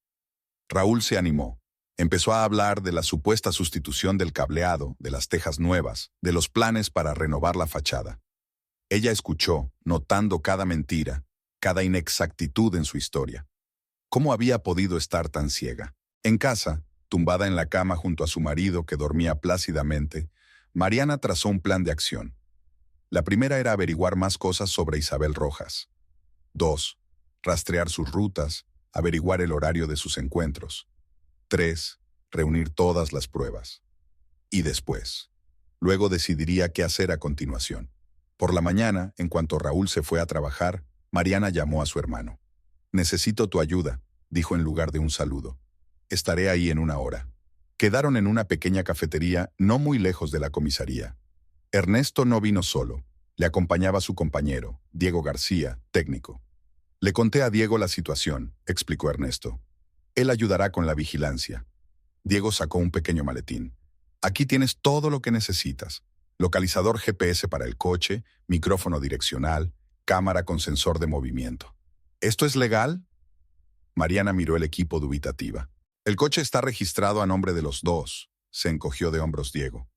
Raúl se animó. Empezó a hablar de la supuesta sustitución del cableado, de las tejas nuevas, de los planes para renovar la fachada. Ella escuchó, notando cada mentira, cada inexactitud en su historia. ¿Cómo había podido estar tan ciega? En casa, tumbada en la cama junto a su marido que dormía plácidamente, Mariana trazó un plan de acción. La primera era averiguar más cosas sobre Isabel Rojas. 2. Rastrear sus rutas, averiguar el horario de sus encuentros. 3. Reunir todas las pruebas. Y después. Luego decidiría qué hacer a continuación. Por la mañana, en cuanto Raúl se fue a trabajar, Mariana llamó a su hermano. «Necesito tu ayuda», dijo en lugar de un saludo. «Estaré ahí en 1 hora». Quedaron en una pequeña cafetería no muy lejos de la comisaría. Ernesto no vino solo. Le acompañaba su compañero, Diego García, técnico. «Le conté a Diego la situación», explicó Ernesto. «Él ayudará con la vigilancia». Diego sacó un pequeño maletín. «Aquí tienes todo lo que necesitas. Localizador GPS para el coche, micrófono direccional, cámara con sensor de movimiento». «¿Esto es legal?». Mariana miró el equipo dubitativa. «El coche está registrado a nombre de los dos», se encogió de hombros Diego.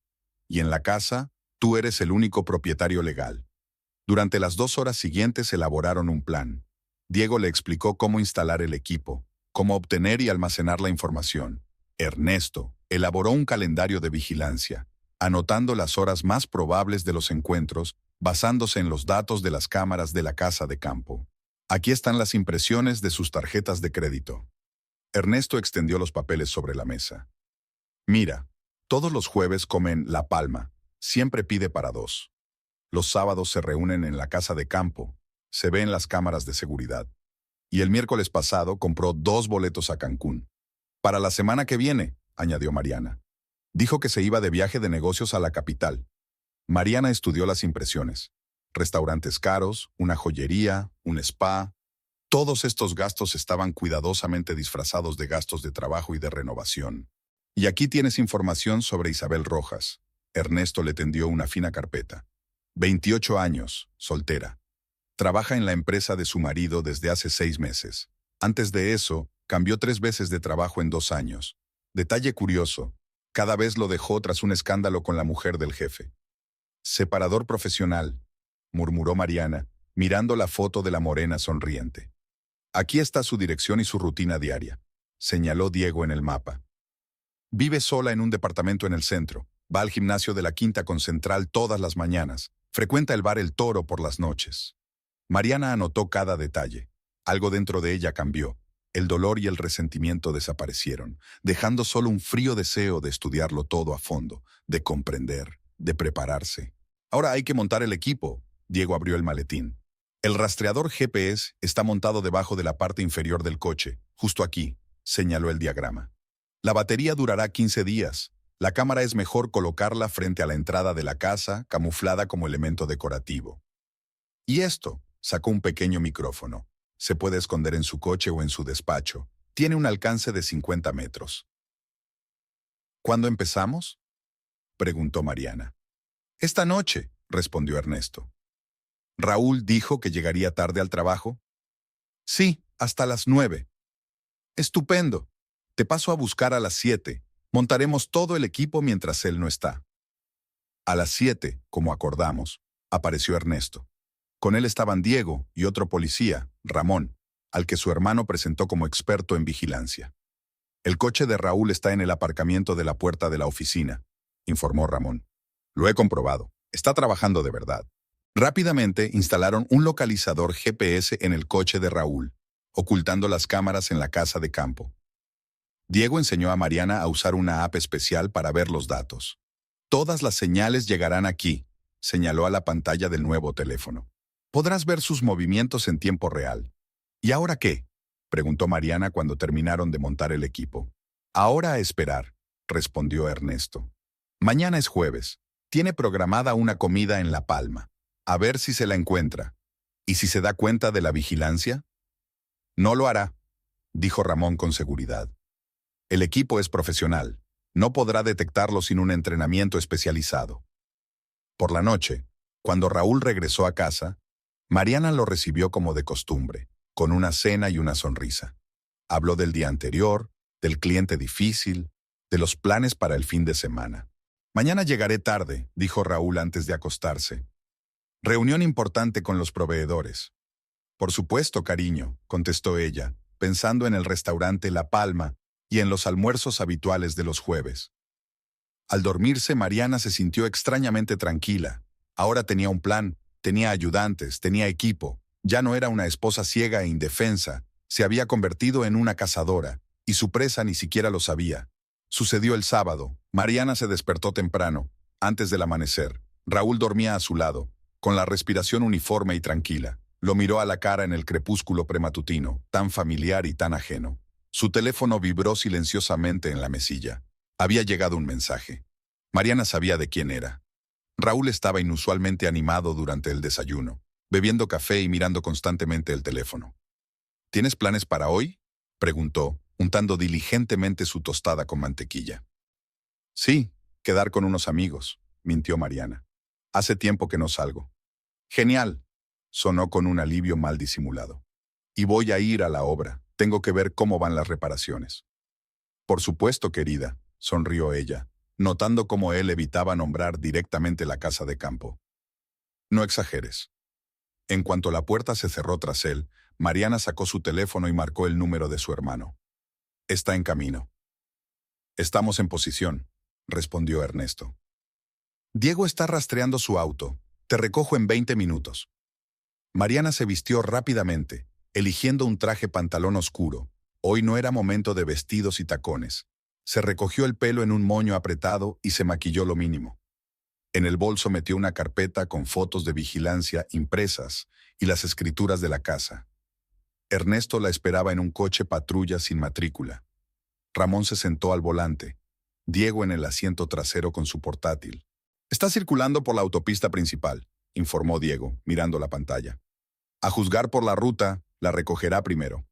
«Y en la casa, tú eres el único propietario legal». Durante las 2 horas siguientes elaboraron un plan. Diego le explicó cómo instalar el equipo, cómo obtener y almacenar la información. Ernesto elaboró un calendario de vigilancia, anotando las horas más probables de los encuentros, basándose en los datos de las cámaras de la casa de campo. «Aquí están las impresiones de sus tarjetas de crédito». Ernesto extendió los papeles sobre la mesa. «Mira, todos los jueves comen La Palma, siempre pide para 2. Los sábados se reúnen en la casa de campo, se ve en las cámaras de seguridad. Y el miércoles pasado compró 2 boletos a Cancún. Para la semana que viene», añadió Mariana. Dijo que se iba de viaje de negocios a la capital. Mariana estudió las impresiones. Restaurantes caros, una joyería, un spa. Todos estos gastos estaban cuidadosamente disfrazados de gastos de trabajo y de renovación. «Y aquí tienes información sobre Isabel Rojas». Ernesto le tendió una fina carpeta. 28 años, soltera. Trabaja en la empresa de su marido desde hace 6 meses. Antes de eso, cambió 3 veces de trabajo en 2 años. Detalle curioso, cada vez lo dejó tras un escándalo con la mujer del jefe. «Separador profesional», murmuró Mariana, mirando la foto de la morena sonriente. «Aquí está su dirección y su rutina diaria», señaló Diego en el mapa. «Vive sola en un departamento en el centro. Va al gimnasio de la Quinta con Central todas las mañanas. Frecuenta el bar El Toro por las noches». Mariana anotó cada detalle. Algo dentro de ella cambió. El dolor y el resentimiento desaparecieron, dejando solo un frío deseo de estudiarlo todo a fondo, de comprender, de prepararse. «Ahora hay que montar el equipo». Diego abrió el maletín. «El rastreador GPS está montado debajo de la parte inferior del coche, justo aquí», señaló el diagrama. «La batería durará 15 días. La cámara es mejor colocarla frente a la entrada de la casa, camuflada como elemento decorativo. Y esto», sacó un pequeño micrófono. «Se puede esconder en su coche o en su despacho. Tiene un alcance de 50 metros». «¿Cuándo empezamos?», preguntó Mariana. «Esta noche», respondió Ernesto. «¿Raúl dijo que llegaría tarde al trabajo?». «Sí, hasta las 9». «Estupendo. Te paso a buscar a las 7. Montaremos todo el equipo mientras él no está». A las 7, como acordamos, apareció Ernesto. Con él estaban Diego y otro policía, Ramón, al que su hermano presentó como experto en vigilancia. «El coche de Raúl está en el aparcamiento de la puerta de la oficina», informó Ramón. «Lo he comprobado. Está trabajando de verdad». Rápidamente instalaron un localizador GPS en el coche de Raúl, ocultando las cámaras en la casa de campo. Diego enseñó a Mariana a usar una app especial para ver los datos. «Todas las señales llegarán aquí», señaló a la pantalla del nuevo teléfono. «Podrás ver sus movimientos en tiempo real». «¿Y ahora qué?», preguntó Mariana cuando terminaron de montar el equipo. «Ahora a esperar», respondió Ernesto. «Mañana es jueves. Tiene programada una comida en La Palma. A ver si se la encuentra. ¿Y si se da cuenta de la vigilancia?». «No lo hará», dijo Ramón con seguridad. «El equipo es profesional. No podrá detectarlo sin un entrenamiento especializado». Por la noche, cuando Raúl regresó a casa, Mariana lo recibió como de costumbre, con una cena y una sonrisa. Habló del día anterior, del cliente difícil, de los planes para el fin de semana. «Mañana llegaré tarde», dijo Raúl antes de acostarse. «Reunión importante con los proveedores». «Por supuesto, cariño», contestó ella, pensando en el restaurante La Palma y en los almuerzos habituales de los jueves. Al dormirse, Mariana se sintió extrañamente tranquila, Ahora tenía un plan, tenía ayudantes, tenía equipo. Ya no era una esposa ciega e indefensa, se había convertido en una cazadora, y su presa ni siquiera lo sabía. Sucedió el sábado. Mariana se despertó temprano, antes del amanecer. Raúl dormía a su lado, con la respiración uniforme y tranquila. Lo miró a la cara en el crepúsculo prematutino, tan familiar y tan ajeno. Su teléfono vibró silenciosamente en la mesilla. Había llegado un mensaje. Mariana sabía de quién era. Raúl estaba inusualmente animado durante el desayuno, bebiendo café y mirando constantemente el teléfono. ¿Tienes planes para hoy?, preguntó, untando diligentemente su tostada con mantequilla. Sí, quedar con unos amigos, mintió Mariana. Hace tiempo que no salgo. Genial, sonó con un alivio mal disimulado. Y voy a ir a la obra. Tengo que ver cómo van las reparaciones. Por supuesto, querida, sonrió ella, notando cómo él evitaba nombrar directamente la casa de campo. No exageres. En cuanto la puerta se cerró tras él, Mariana sacó su teléfono y marcó el número de su hermano. Está en camino. Estamos en posición, respondió Ernesto. Diego está rastreando su auto. Te recojo en 20 minutos. Mariana se vistió rápidamente, eligiendo un traje pantalón oscuro. Hoy no era momento de vestidos y tacones. Se recogió el pelo en un moño apretado y se maquilló lo mínimo. En el bolso metió una carpeta con fotos de vigilancia impresas y las escrituras de la casa. Ernesto la esperaba en un coche patrulla sin matrícula. Ramón se sentó al volante, Diego en el asiento trasero con su portátil. Está circulando por la autopista principal, informó Diego, mirando la pantalla. A juzgar por la ruta, la recogerá primero.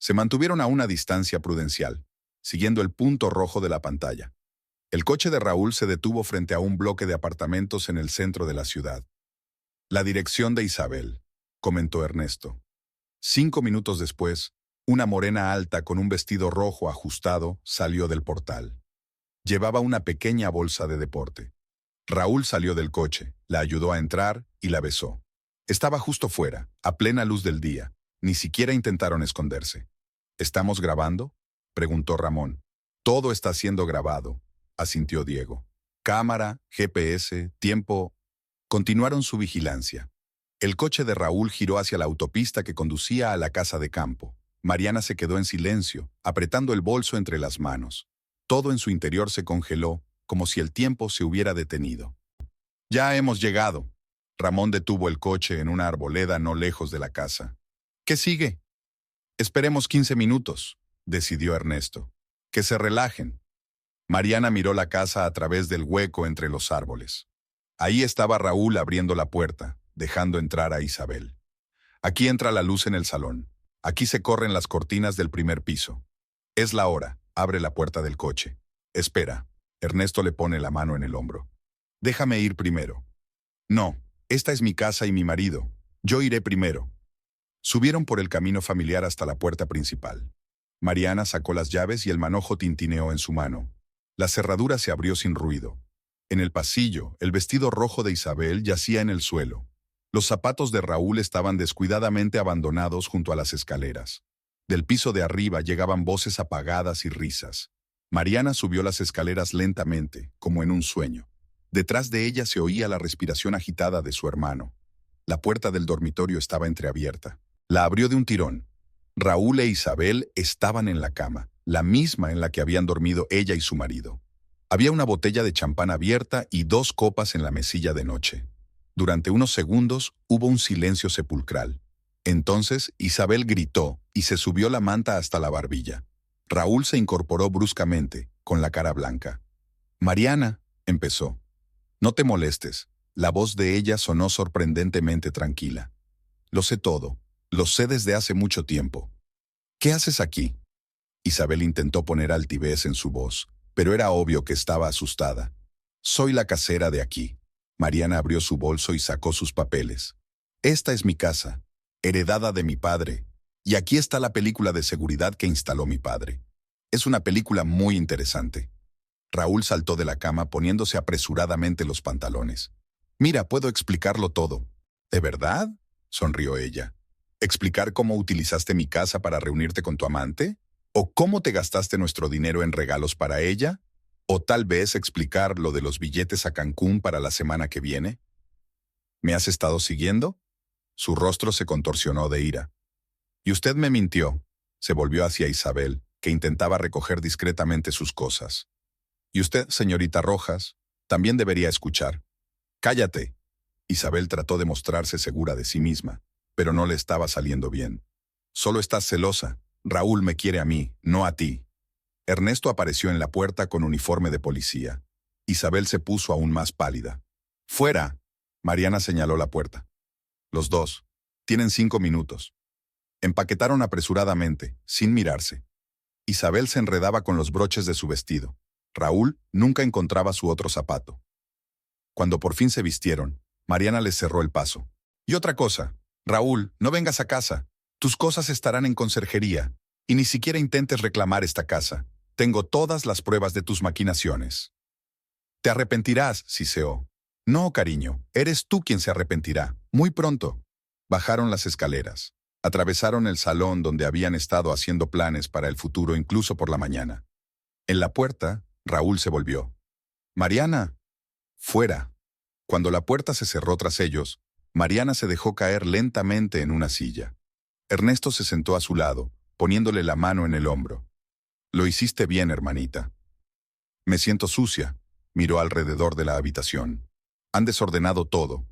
Se mantuvieron a una distancia prudencial, siguiendo el punto rojo de la pantalla. El coche de Raúl se detuvo frente a un bloque de apartamentos en el centro de la ciudad. La dirección de Isabel, comentó Ernesto. 5 minutos después, una morena alta con un vestido rojo ajustado salió del portal. Llevaba una pequeña bolsa de deporte. Raúl salió del coche, la ayudó a entrar y la besó. Estaba justo fuera, a plena luz del día. Ni siquiera intentaron esconderse. ¿Estamos grabando?, preguntó Ramón. Todo está siendo grabado, asintió Diego. Cámara, GPS, tiempo. Continuaron su vigilancia. El coche de Raúl giró hacia la autopista que conducía a la casa de campo. Mariana se quedó en silencio, apretando el bolso entre las manos. Todo en su interior se congeló, como si el tiempo se hubiera detenido. Ya hemos llegado. Ramón detuvo el coche en una arboleda no lejos de la casa. ¿Qué sigue? Esperemos 15 minutos, decidió Ernesto. Que se relajen. Mariana miró la casa a través del hueco entre los árboles. Ahí estaba Raúl abriendo la puerta, dejando entrar a Isabel. Aquí entra la luz en el salón. Aquí se corren las cortinas del primer piso. Es la hora. Abre la puerta del coche. Espera. Ernesto le pone la mano en el hombro. Déjame ir primero. No, esta es mi casa y mi marido. Yo iré primero. Subieron por el camino familiar hasta la puerta principal. Mariana sacó las llaves y el manojo tintineó en su mano. La cerradura se abrió sin ruido. En el pasillo, el vestido rojo de Isabel yacía en el suelo. Los zapatos de Raúl estaban descuidadamente abandonados junto a las escaleras. Del piso de arriba llegaban voces apagadas y risas. Mariana subió las escaleras lentamente, como en un sueño. Detrás de ella se oía la respiración agitada de su hermano. La puerta del dormitorio estaba entreabierta. La abrió de un tirón. Raúl e Isabel estaban en la cama, la misma en la que habían dormido ella y su marido. Había una botella de champán abierta y 2 copas en la mesilla de noche. Durante unos segundos hubo un silencio sepulcral. Entonces Isabel gritó y se subió la manta hasta la barbilla. Raúl se incorporó bruscamente, con la cara blanca. «Mariana», empezó. «No te molestes». La voz de ella sonó sorprendentemente tranquila. «Lo sé todo. Lo sé desde hace mucho tiempo». «¿Qué haces aquí?». Isabel intentó poner altivez en su voz, pero era obvio que estaba asustada. «Soy la casera de aquí». Mariana abrió su bolso y sacó sus papeles. «Esta es mi casa, heredada de mi padre, y aquí está la película de seguridad que instaló mi padre. Es una película muy interesante». Raúl saltó de la cama poniéndose apresuradamente los pantalones. «Mira, puedo explicarlo todo». «¿De verdad?», sonrió ella. «¿Explicar cómo utilizaste mi casa para reunirte con tu amante? ¿O cómo te gastaste nuestro dinero en regalos para ella? ¿O tal vez explicar lo de los billetes a Cancún para la semana que viene?». ¿Me has estado siguiendo? Su rostro se contorsionó de ira. Y usted me mintió. Se volvió hacia Isabel, que intentaba recoger discretamente sus cosas. Y usted, señorita Rojas, también debería escuchar. Cállate. Isabel trató de mostrarse segura de sí misma, pero no le estaba saliendo bien. Solo estás celosa. Raúl me quiere a mí, no a ti. Ernesto apareció en la puerta con uniforme de policía. Isabel se puso aún más pálida. ¡Fuera! Mariana señaló la puerta. Los dos. Tienen 5 minutos. Empaquetaron apresuradamente, sin mirarse. Isabel se enredaba con los broches de su vestido. Raúl nunca encontraba su otro zapato. Cuando por fin se vistieron, Mariana les cerró el paso. Y otra cosa, Raúl, no vengas a casa. Tus cosas estarán en conserjería. Y ni siquiera intentes reclamar esta casa. Tengo todas las pruebas de tus maquinaciones. Te arrepentirás, siseó. No, cariño, eres tú quien se arrepentirá. Muy pronto. Bajaron las escaleras. Atravesaron el salón donde habían estado haciendo planes para el futuro incluso por la mañana. En la puerta, Raúl se volvió. Mariana. Fuera. Cuando la puerta se cerró tras ellos, Mariana se dejó caer lentamente en una silla. Ernesto se sentó a su lado, poniéndole la mano en el hombro. Lo hiciste bien, hermanita. Me siento sucia. Miró alrededor de la habitación. Han desordenado todo.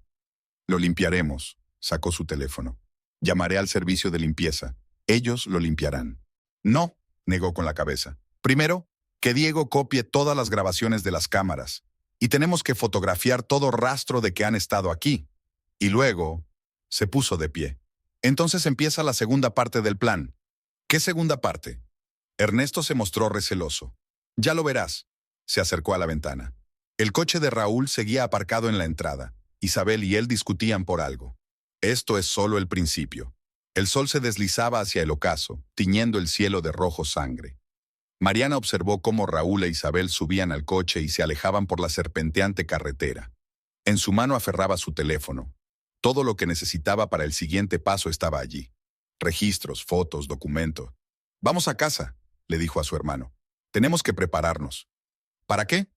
Lo limpiaremos. Sacó su teléfono. Llamaré al servicio de limpieza. Ellos lo limpiarán. No, negó con la cabeza. Primero, que Diego copie todas las grabaciones de las cámaras. Y tenemos que fotografiar todo rastro de que han estado aquí. Y luego, se puso de pie. Entonces empieza la segunda parte del plan. ¿Qué segunda parte? Ernesto se mostró receloso. Ya lo verás. Se acercó a la ventana. El coche de Raúl seguía aparcado en la entrada. Isabel y él discutían por algo. Esto es solo el principio. El sol se deslizaba hacia el ocaso, tiñendo el cielo de rojo sangre. Mariana observó cómo Raúl e Isabel subían al coche y se alejaban por la serpenteante carretera. En su mano aferraba su teléfono. Todo lo que necesitaba para el siguiente paso estaba allí. Registros, fotos, documentos. Vamos a casa, le dijo a su hermano. Tenemos que prepararnos. ¿Para qué?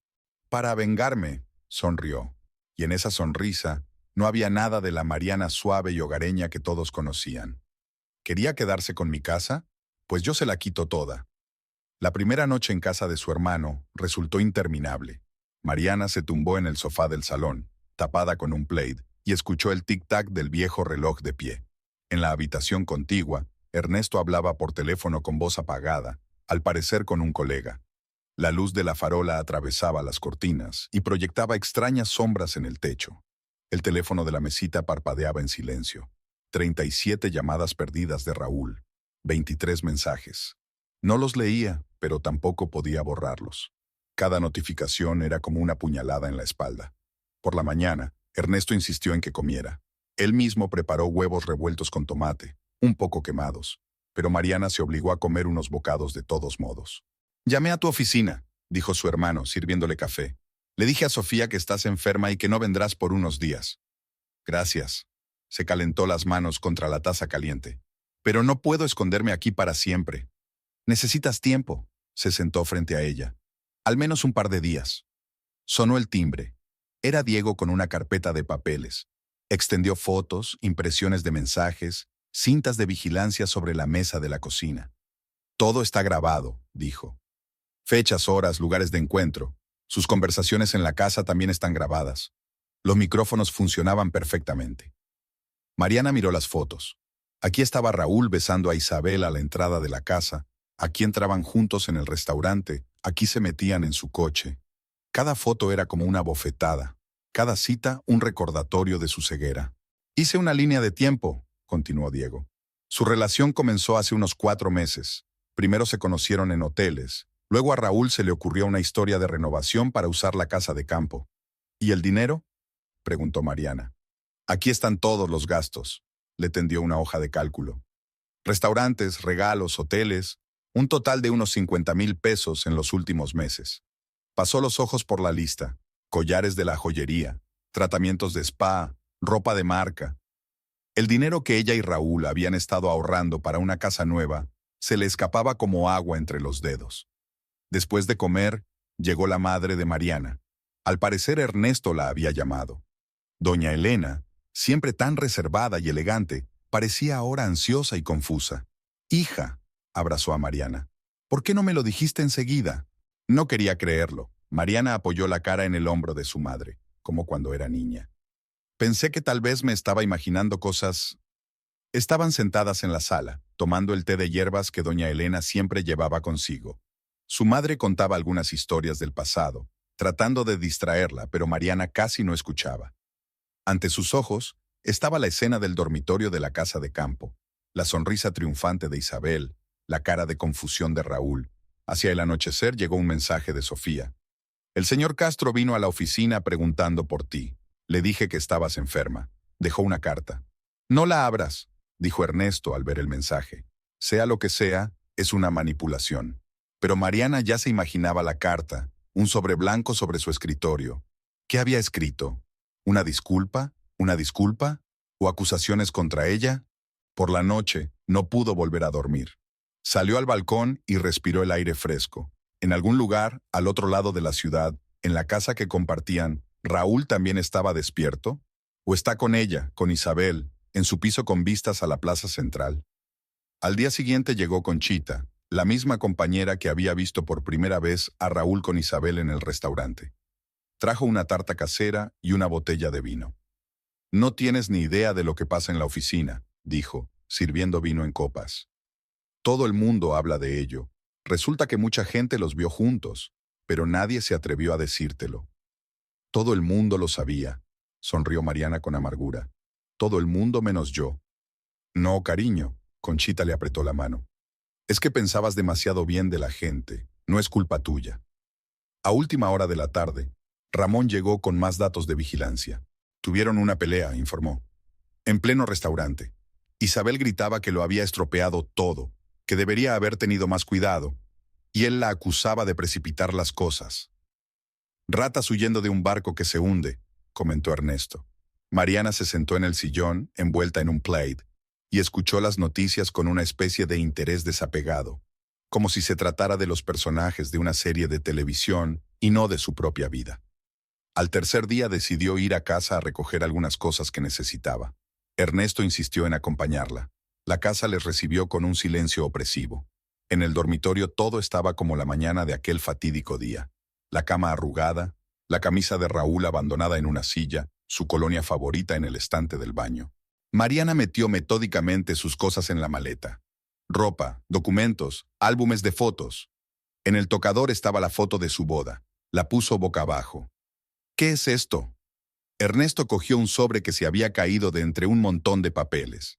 Para vengarme, sonrió. Y en esa sonrisa no había nada de la Mariana suave y hogareña que todos conocían. ¿Quería quedarse con mi casa? Pues yo se la quito toda. La primera noche en casa de su hermano resultó interminable. Mariana se tumbó en el sofá del salón, tapada con un plaid, y escuchó el tic-tac del viejo reloj de pie. En la habitación contigua, Ernesto hablaba por teléfono con voz apagada, al parecer con un colega. La luz de la farola atravesaba las cortinas y proyectaba extrañas sombras en el techo. El teléfono de la mesita parpadeaba en silencio. 37 llamadas perdidas de Raúl. 23 mensajes. No los leía, pero tampoco podía borrarlos. Cada notificación era como una puñalada en la espalda. Por la mañana, Ernesto insistió en que comiera. Él mismo preparó huevos revueltos con tomate, un poco quemados, pero Mariana se obligó a comer unos bocados de todos modos. «Llamé a tu oficina», dijo su hermano, sirviéndole café. «Le dije a Sofía que estás enferma y que no vendrás por unos días». «Gracias». Se calentó las manos contra la taza caliente. «Pero no puedo esconderme aquí para siempre». «Necesitas tiempo», se sentó frente a ella. «Al menos un par de días». Sonó el timbre. Era Diego con una carpeta de papeles. Extendió fotos, impresiones de mensajes, cintas de vigilancia sobre la mesa de la cocina. «Todo está grabado», dijo. Fechas, horas, lugares de encuentro. Sus conversaciones en la casa también están grabadas. Los micrófonos funcionaban perfectamente. Mariana miró las fotos. Aquí estaba Raúl besando a Isabel a la entrada de la casa. Aquí entraban juntos en el restaurante. Aquí se metían en su coche. Cada foto era como una bofetada. Cada cita un recordatorio de su ceguera. «Hice una línea de tiempo», continuó Diego. Su relación comenzó hace unos 4 meses. Primero se conocieron en hoteles. Luego a Raúl se le ocurrió una historia de renovación para usar la casa de campo. ¿Y el dinero?, preguntó Mariana. «Aquí están todos los gastos», le tendió una hoja de cálculo. Restaurantes, regalos, hoteles, un total de unos 50,000 pesos en los últimos meses. Pasó los ojos por la lista. Collares de la joyería, tratamientos de spa, ropa de marca. El dinero que ella y Raúl habían estado ahorrando para una casa nueva se le escapaba como agua entre los dedos. Después de comer, llegó la madre de Mariana. Al parecer Ernesto la había llamado. Doña Elena siempre tan reservada y elegante, parecía ahora ansiosa y confusa. «Hija», abrazó a Mariana. «¿Por qué no me lo dijiste enseguida?» No quería creerlo. Mariana apoyó la cara en el hombro de su madre, como cuando era niña. Pensé que tal vez me estaba imaginando cosas. Estaban sentadas en la sala, tomando el té de hierbas que doña Elena siempre llevaba consigo. Su madre contaba algunas historias del pasado, tratando de distraerla, pero Mariana casi no escuchaba. Ante sus ojos estaba la escena del dormitorio de la casa de campo, la sonrisa triunfante de Isabel, la cara de confusión de Raúl. Hacia el anochecer llegó un mensaje de Sofía. «El señor Castro vino a la oficina preguntando por ti. Le dije que estabas enferma. Dejó una carta». «No la abras», dijo Ernesto al ver el mensaje. Sea lo que sea, es una manipulación. Pero Mariana ya se imaginaba la carta, un sobre blanco sobre su escritorio. ¿Qué había escrito? ¿Una disculpa? ¿Una disculpa? ¿O acusaciones contra ella? Por la noche no pudo volver a dormir. Salió al balcón y respiró el aire fresco. En algún lugar, al otro lado de la ciudad, en la casa que compartían, ¿Raúl también estaba despierto? ¿O está con ella, con Isabel, en su piso con vistas a la plaza central? Al día siguiente llegó Conchita, la misma compañera que había visto por primera vez a Raúl con Isabel en el restaurante. Trajo una tarta casera y una botella de vino. «No tienes ni idea de lo que pasa en la oficina», dijo, sirviendo vino en copas. «Todo el mundo habla de ello. Resulta que mucha gente los vio juntos, pero nadie se atrevió a decírtelo». «Todo el mundo lo sabía», sonrió Mariana con amargura. «Todo el mundo menos yo». «No, cariño», Conchita le apretó la mano. «Es que pensabas demasiado bien de la gente. No es culpa tuya». A última hora de la tarde, Ramón llegó con más datos de vigilancia. «Tuvieron una pelea», informó. «En pleno restaurante. Isabel gritaba que lo había estropeado todo, que debería haber tenido más cuidado, y él la acusaba de precipitar las cosas». «Ratas huyendo de un barco que se hunde», comentó Ernesto. Mariana se sentó en el sillón, envuelta en un plaid, y escuchó las noticias con una especie de interés desapegado, como si se tratara de los personajes de una serie de televisión y no de su propia vida. Al tercer día decidió ir a casa a recoger algunas cosas que necesitaba. Ernesto insistió en acompañarla. La casa les recibió con un silencio opresivo. En el dormitorio todo estaba como la mañana de aquel fatídico día. La cama arrugada, la camisa de Raúl abandonada en una silla, su colonia favorita en el estante del baño. Mariana metió metódicamente sus cosas en la maleta. Ropa, documentos, álbumes de fotos. En el tocador estaba la foto de su boda. La puso boca abajo. «¿Qué es esto?» Ernesto cogió un sobre que se había caído de entre un montón de papeles.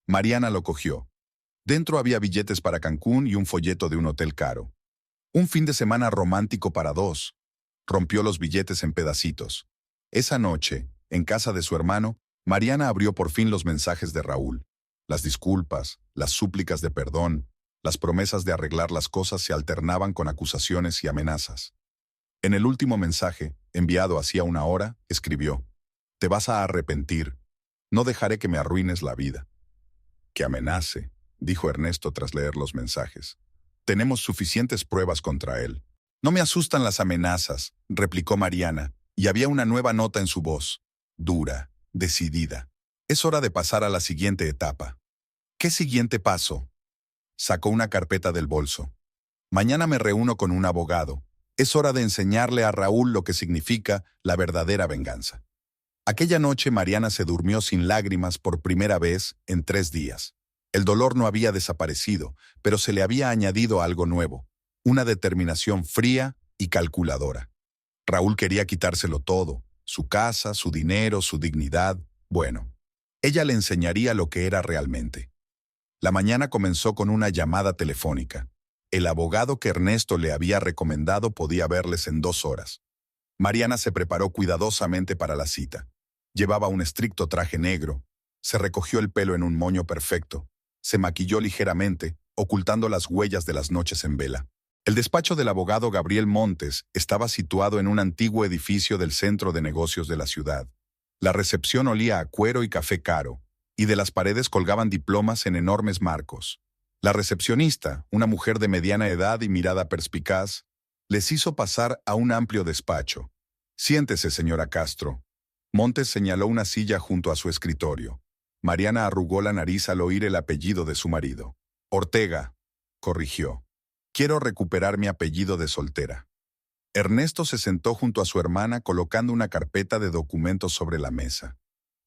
Mariana lo cogió. Dentro había billetes para Cancún y un folleto de un hotel caro. Un fin de semana romántico para dos. Rompió los billetes en pedacitos. Esa noche, en casa de su hermano, Mariana abrió por fin los mensajes de Raúl. Las disculpas, las súplicas de perdón, las promesas de arreglar las cosas se alternaban con acusaciones y amenazas. En el último mensaje, enviado hacía una hora, escribió: «Te vas a arrepentir. No dejaré que me arruines la vida». «Que amenace», dijo Ernesto tras leer los mensajes. «Tenemos suficientes pruebas contra él». «No me asustan las amenazas», replicó Mariana, y había una nueva nota en su voz, dura, decidida. «Es hora de pasar a la siguiente etapa». «¿Qué siguiente paso?» Sacó una carpeta del bolso. «Mañana me reúno con un abogado. Es hora de enseñarle a Raúl lo que significa la verdadera venganza». Aquella noche Mariana se durmió sin lágrimas por primera vez en 3 días. El dolor no había desaparecido, pero se le había añadido algo nuevo, una determinación fría y calculadora. Raúl quería quitárselo todo, su casa, su dinero, su dignidad. Bueno, ella le enseñaría lo que era realmente. La mañana comenzó con una llamada telefónica. El abogado que Ernesto le había recomendado podía verles en 2 horas. Mariana se preparó cuidadosamente para la cita. Llevaba un estricto traje negro, se recogió el pelo en un moño perfecto, se maquilló ligeramente, ocultando las huellas de las noches en vela. El despacho del abogado Gabriel Montes estaba situado en un antiguo edificio del centro de negocios de la ciudad. La recepción olía a cuero y café caro, y de las paredes colgaban diplomas en enormes marcos. La recepcionista, una mujer de mediana edad y mirada perspicaz, les hizo pasar a un amplio despacho. «Siéntese, señora Castro». Montes señaló una silla junto a su escritorio. Mariana arrugó la nariz al oír el apellido de su marido. Ortega, corrigió. Quiero recuperar mi apellido de soltera. Ernesto se sentó junto a su hermana colocando una carpeta de documentos sobre la mesa.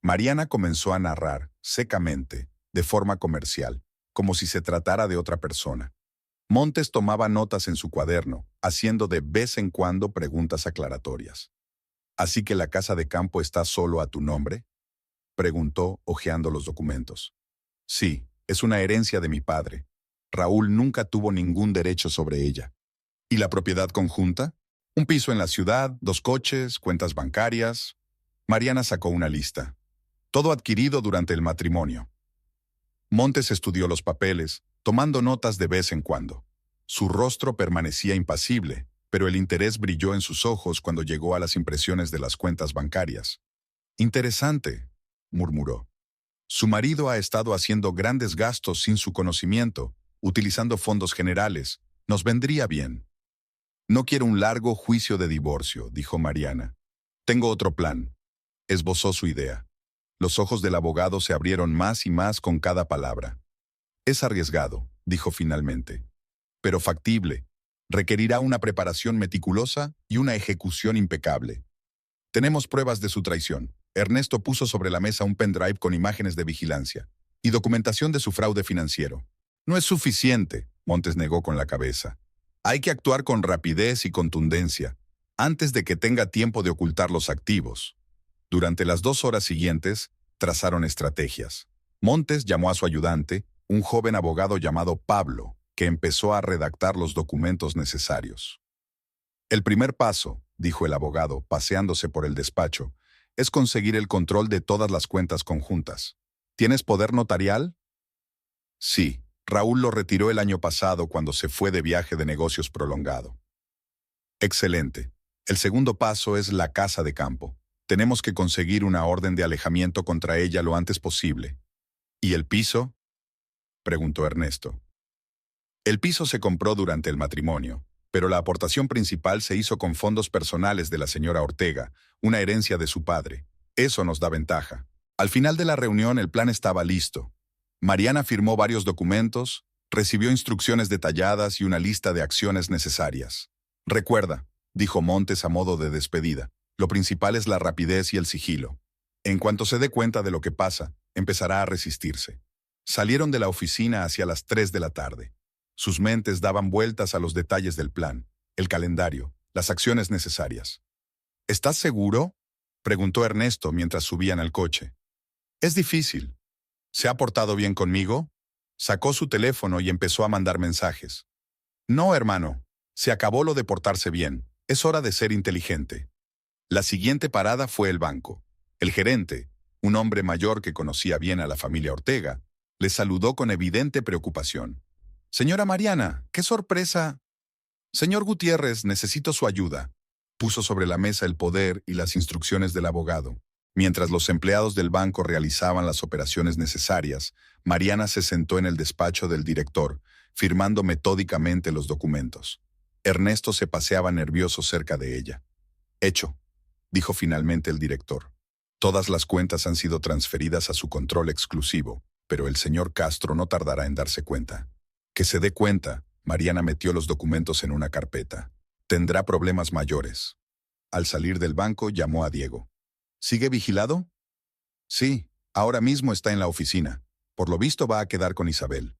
Mariana comenzó a narrar, secamente, de forma comercial, como si se tratara de otra persona. Montes tomaba notas en su cuaderno, haciendo de vez en cuando preguntas aclaratorias. ¿Así que la casa de campo está solo a tu nombre?, preguntó, hojeando los documentos. Sí, es una herencia de mi padre. Raúl nunca tuvo ningún derecho sobre ella. ¿Y la propiedad conjunta? Un piso en la ciudad, 2 coches, cuentas bancarias. Mariana sacó una lista. Todo adquirido durante el matrimonio. Montes estudió los papeles, tomando notas de vez en cuando. Su rostro permanecía impasible, pero el interés brilló en sus ojos cuando llegó a las impresiones de las cuentas bancarias. Interesante, murmuró. Su marido ha estado haciendo grandes gastos sin su conocimiento, utilizando fondos generales. Nos vendría bien. No quiero un largo juicio de divorcio, dijo Mariana. Tengo otro plan. Esbozó su idea. Los ojos del abogado se abrieron más y más con cada palabra. Es arriesgado, dijo finalmente, pero factible. Requerirá una preparación meticulosa y una ejecución impecable. Tenemos pruebas de su traición. Ernesto puso sobre la mesa un pendrive con imágenes de vigilancia y documentación de su fraude financiero. No es suficiente, Montes negó con la cabeza. Hay que actuar con rapidez y contundencia, antes de que tenga tiempo de ocultar los activos. Durante las 2 horas siguientes, trazaron estrategias. Montes llamó a su ayudante, un joven abogado llamado Pablo, que empezó a redactar los documentos necesarios. El primer paso, dijo el abogado, paseándose por el despacho, es conseguir el control de todas las cuentas conjuntas. ¿Tienes poder notarial? Sí, Raúl lo retiró el año pasado cuando se fue de viaje de negocios prolongado. Excelente. El segundo paso es la casa de campo. Tenemos que conseguir una orden de alejamiento contra ella lo antes posible. ¿Y el piso?, preguntó Ernesto. El piso se compró durante el matrimonio, pero la aportación principal se hizo con fondos personales de la señora Ortega, una herencia de su padre. Eso nos da ventaja. Al final de la reunión el plan estaba listo. Mariana firmó varios documentos, recibió instrucciones detalladas y una lista de acciones necesarias. Recuerda, dijo Montes a modo de despedida, lo principal es la rapidez y el sigilo. En cuanto se dé cuenta de lo que pasa, empezará a resistirse. Salieron de la oficina hacia las 3 de la tarde. Sus mentes daban vueltas a los detalles del plan, el calendario, las acciones necesarias. ¿Estás seguro?, preguntó Ernesto mientras subían al coche. Es difícil. ¿Se ha portado bien conmigo? Sacó su teléfono y empezó a mandar mensajes. No, hermano. Se acabó lo de portarse bien. Es hora de ser inteligente. La siguiente parada fue el banco. El gerente, un hombre mayor que conocía bien a la familia Ortega, le saludó con evidente preocupación. Señora Mariana, qué sorpresa. Señor Gutiérrez, necesito su ayuda. Puso sobre la mesa el poder y las instrucciones del abogado. Mientras los empleados del banco realizaban las operaciones necesarias, Mariana se sentó en el despacho del director, firmando metódicamente los documentos. Ernesto se paseaba nervioso cerca de ella. Hecho, dijo finalmente el director. Todas las cuentas han sido transferidas a su control exclusivo, pero el señor Castro no tardará en darse cuenta. Que se dé cuenta, Mariana metió los documentos en una carpeta. Tendrá problemas mayores. Al salir del banco, llamó a Diego. ¿Sigue vigilado? Sí, ahora mismo está en la oficina. Por lo visto va a quedar con Isabel.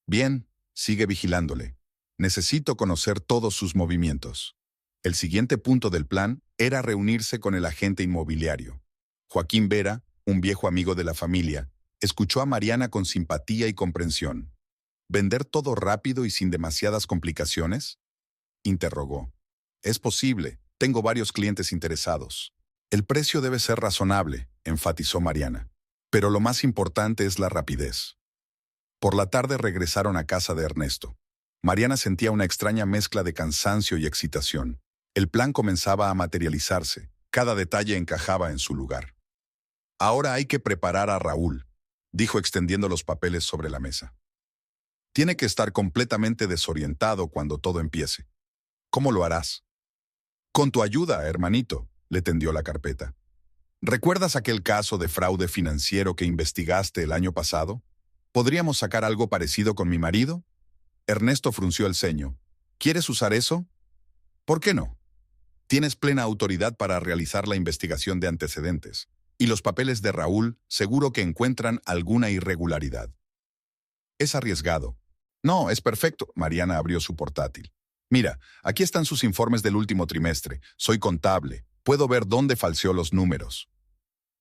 Bien, sigue vigilándole. Necesito conocer todos sus movimientos. El siguiente punto del plan era reunirse con el agente inmobiliario. Joaquín Vera, un viejo amigo de la familia, escuchó a Mariana con simpatía y comprensión. ¿Vender todo rápido y sin demasiadas complicaciones?, interrogó. Es posible, tengo varios clientes interesados. El precio debe ser razonable, enfatizó Mariana. Pero lo más importante es la rapidez. Por la tarde regresaron a casa de Ernesto. Mariana sentía una extraña mezcla de cansancio y excitación. El plan comenzaba a materializarse. Cada detalle encajaba en su lugar. Ahora hay que preparar a Raúl, dijo extendiendo los papeles sobre la mesa. Tiene que estar completamente desorientado cuando todo empiece. ¿Cómo lo harás? Con tu ayuda, hermanito, le tendió la carpeta. ¿Recuerdas aquel caso de fraude financiero que investigaste el año pasado? ¿Podríamos sacar algo parecido con mi marido? Ernesto frunció el ceño. ¿Quieres usar eso? ¿Por qué no? Tienes plena autoridad para realizar la investigación de antecedentes, y los papeles de Raúl seguro que encuentran alguna irregularidad. Es arriesgado. No, es perfecto. Mariana abrió su portátil. Mira, aquí están sus informes del último trimestre. Soy contable. Puedo ver dónde falseó los números.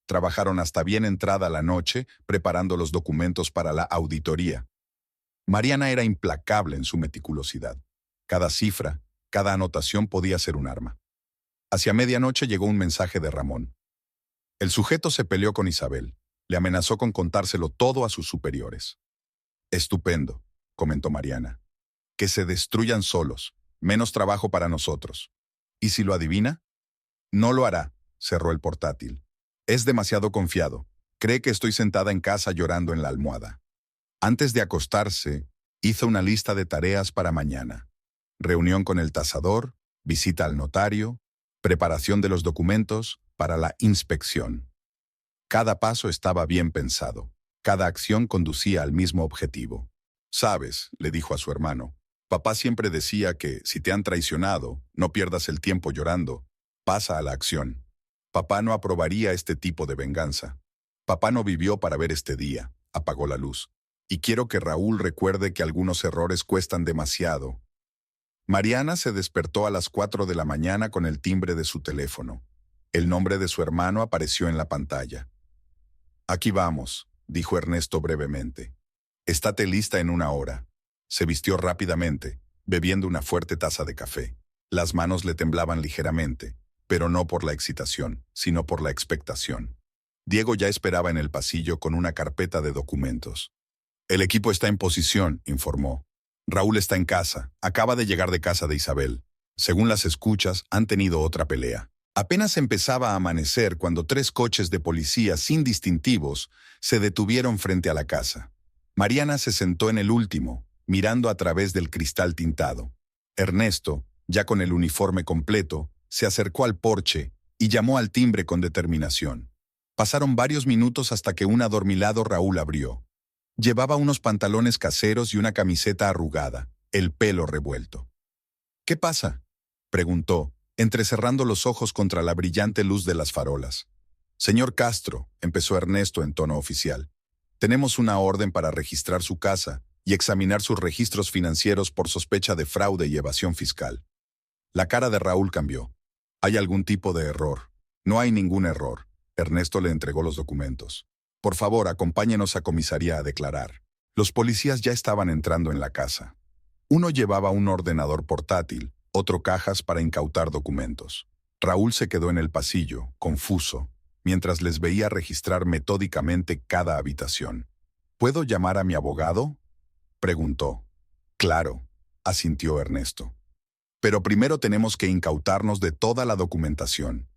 Trabajaron hasta bien entrada la noche preparando los documentos para la auditoría. Mariana era implacable en su meticulosidad. Cada cifra, cada anotación podía ser un arma. Hacia medianoche llegó un mensaje de Ramón. El sujeto se peleó con Isabel. Le amenazó con contárselo todo a sus superiores. Estupendo, comentó Mariana. Que se destruyan solos. Menos trabajo para nosotros. ¿Y si lo adivina? No lo hará, cerró el portátil. Es demasiado confiado. Cree que estoy sentada en casa llorando en la almohada. Antes de acostarse, hizo una lista de tareas para mañana. Reunión con el tasador, visita al notario, preparación de los documentos para la inspección. Cada paso estaba bien pensado. Cada acción conducía al mismo objetivo. «Sabes», le dijo a su hermano, «papá siempre decía que, si te han traicionado, no pierdas el tiempo llorando. Pasa a la acción. Papá no aprobaría este tipo de venganza. Papá no vivió para ver este día». Apagó la luz. «Y quiero que Raúl recuerde que algunos errores cuestan demasiado». Mariana se despertó a las 4 de la mañana con el timbre de su teléfono. El nombre de su hermano apareció en la pantalla. «Aquí vamos», dijo Ernesto brevemente. «Estate lista en 1 hora». Se vistió rápidamente, bebiendo una fuerte taza de café. Las manos le temblaban ligeramente, pero no por la excitación, sino por la expectación. Diego ya esperaba en el pasillo con una carpeta de documentos. «El equipo está en posición», informó. «Raúl está en casa. Acaba de llegar de casa de Isabel. Según las escuchas, han tenido otra pelea». Apenas empezaba a amanecer cuando 3 coches de policía sin distintivos se detuvieron frente a la casa. Mariana se sentó en el último, mirando a través del cristal tintado. Ernesto, ya con el uniforme completo, se acercó al porche y llamó al timbre con determinación. Pasaron varios minutos hasta que un adormilado Raúl abrió. Llevaba unos pantalones caseros y una camiseta arrugada, el pelo revuelto. «¿Qué pasa?», preguntó, entrecerrando los ojos contra la brillante luz de las farolas. «Señor Castro», empezó Ernesto en tono oficial, «tenemos una orden para registrar su casa y examinar sus registros financieros por sospecha de fraude y evasión fiscal». La cara de Raúl cambió. «¿Hay algún tipo de error?» «No hay ningún error». Ernesto le entregó los documentos. «Por favor, acompáñenos a comisaría a declarar». Los policías ya estaban entrando en la casa. Uno llevaba un ordenador portátil, otro cajas para incautar documentos. Raúl se quedó en el pasillo, confuso, mientras les veía registrar metódicamente cada habitación. «¿Puedo llamar a mi abogado?», preguntó. «Claro», asintió Ernesto. «Pero primero tenemos que incautarnos de toda la documentación».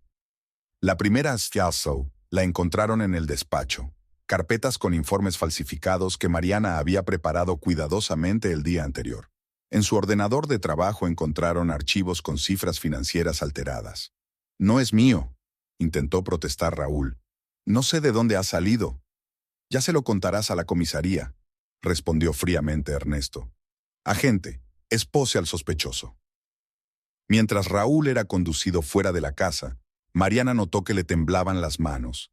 La primera fiasco la encontraron en el despacho. Carpetas con informes falsificados que Mariana había preparado cuidadosamente el día anterior. En su ordenador de trabajo encontraron archivos con cifras financieras alteradas. «No es mío», intentó protestar Raúl. «No sé de dónde ha salido». «Ya se lo contarás a la comisaría», respondió fríamente Ernesto. «Agente, espose al sospechoso». Mientras Raúl era conducido fuera de la casa, Mariana notó que le temblaban las manos.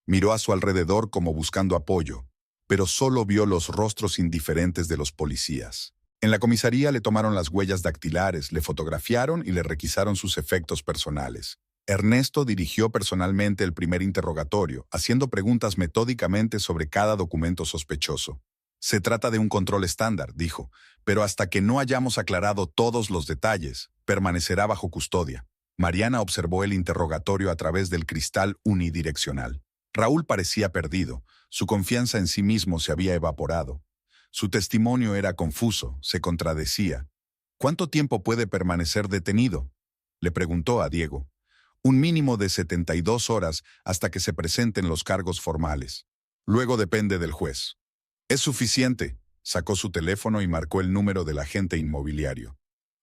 Miró a su alrededor como buscando apoyo, pero solo vio los rostros indiferentes de los policías. En la comisaría le tomaron las huellas dactilares, le fotografiaron y le requisaron sus efectos personales. Ernesto dirigió personalmente el primer interrogatorio, haciendo preguntas metódicamente sobre cada documento sospechoso. «Se trata de un control estándar», dijo, «pero hasta que no hayamos aclarado todos los detalles, permanecerá bajo custodia». Mariana observó el interrogatorio a través del cristal unidireccional. Raúl parecía perdido, su confianza en sí mismo se había evaporado. Su testimonio era confuso, se contradecía. «¿Cuánto tiempo puede permanecer detenido?», le preguntó a Diego. «Un mínimo de 72 horas hasta que se presenten los cargos formales. Luego depende del juez». «Es suficiente», sacó su teléfono y marcó el número del agente inmobiliario.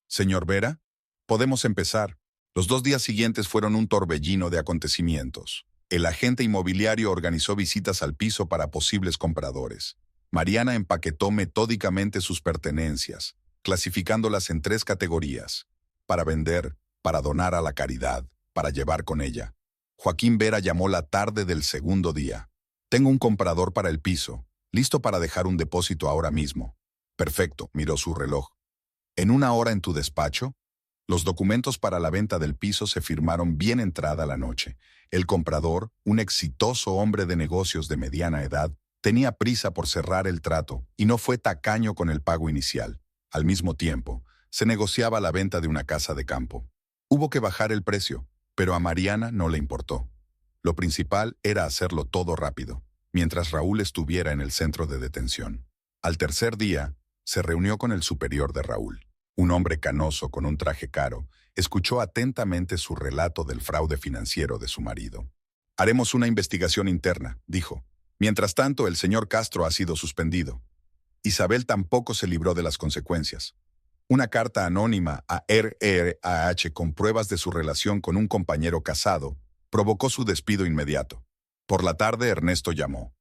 «Señor Vera, podemos empezar». Los 2 días siguientes fueron un torbellino de acontecimientos. El agente inmobiliario organizó visitas al piso para posibles compradores. Mariana empaquetó metódicamente sus pertenencias, clasificándolas en 3 categorías: para vender, para donar a la caridad, para llevar con ella. Joaquín Vera llamó la tarde del segundo día. Tengo un comprador para el piso, listo para dejar un depósito ahora mismo. Perfecto, miró su reloj. ¿En 1 hora en tu despacho? Los documentos para la venta del piso se firmaron bien entrada la noche. El comprador, un exitoso hombre de negocios de mediana edad, tenía prisa por cerrar el trato y no fue tacaño con el pago inicial. Al mismo tiempo, se negociaba la venta de una casa de campo. Hubo que bajar el precio, pero a Mariana no le importó. Lo principal era hacerlo todo rápido, mientras Raúl estuviera en el centro de detención. Al tercer día, se reunió con el superior de Raúl. Un hombre canoso con un traje caro escuchó atentamente su relato del fraude financiero de su marido. Haremos una investigación interna, dijo. Mientras tanto, el señor Castro ha sido suspendido. Isabel tampoco se libró de las consecuencias. Una carta anónima a RRAH con pruebas de su relación con un compañero casado provocó su despido inmediato. Por la tarde, Ernesto llamó.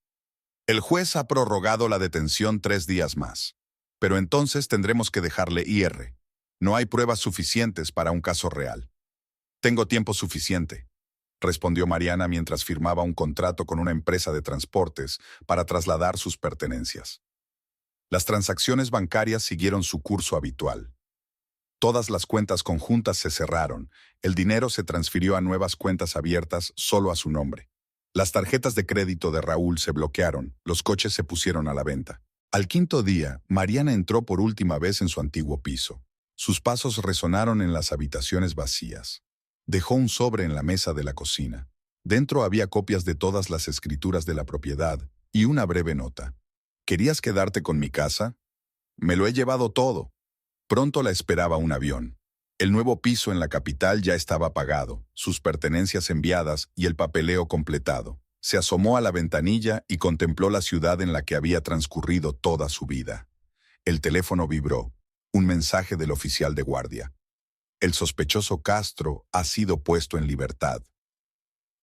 El juez ha prorrogado la detención 3 días más. Pero entonces tendremos que dejarle ir. No hay pruebas suficientes para un caso real. Tengo tiempo suficiente, respondió Mariana mientras firmaba un contrato con una empresa de transportes para trasladar sus pertenencias. Las transacciones bancarias siguieron su curso habitual. Todas las cuentas conjuntas se cerraron, el dinero se transfirió a nuevas cuentas abiertas solo a su nombre. Las tarjetas de crédito de Raúl se bloquearon, los coches se pusieron a la venta. Al quinto día, Mariana entró por última vez en su antiguo piso. Sus pasos resonaron en las habitaciones vacías. Dejó un sobre en la mesa de la cocina. Dentro había copias de todas las escrituras de la propiedad y una breve nota. ¿Querías quedarte con mi casa? Me lo he llevado todo. Pronto la esperaba un avión. El nuevo piso en la capital ya estaba pagado, sus pertenencias enviadas y el papeleo completado. Se asomó a la ventanilla y contempló la ciudad en la que había transcurrido toda su vida. El teléfono vibró. Un mensaje del oficial de guardia. El sospechoso Castro ha sido puesto en libertad.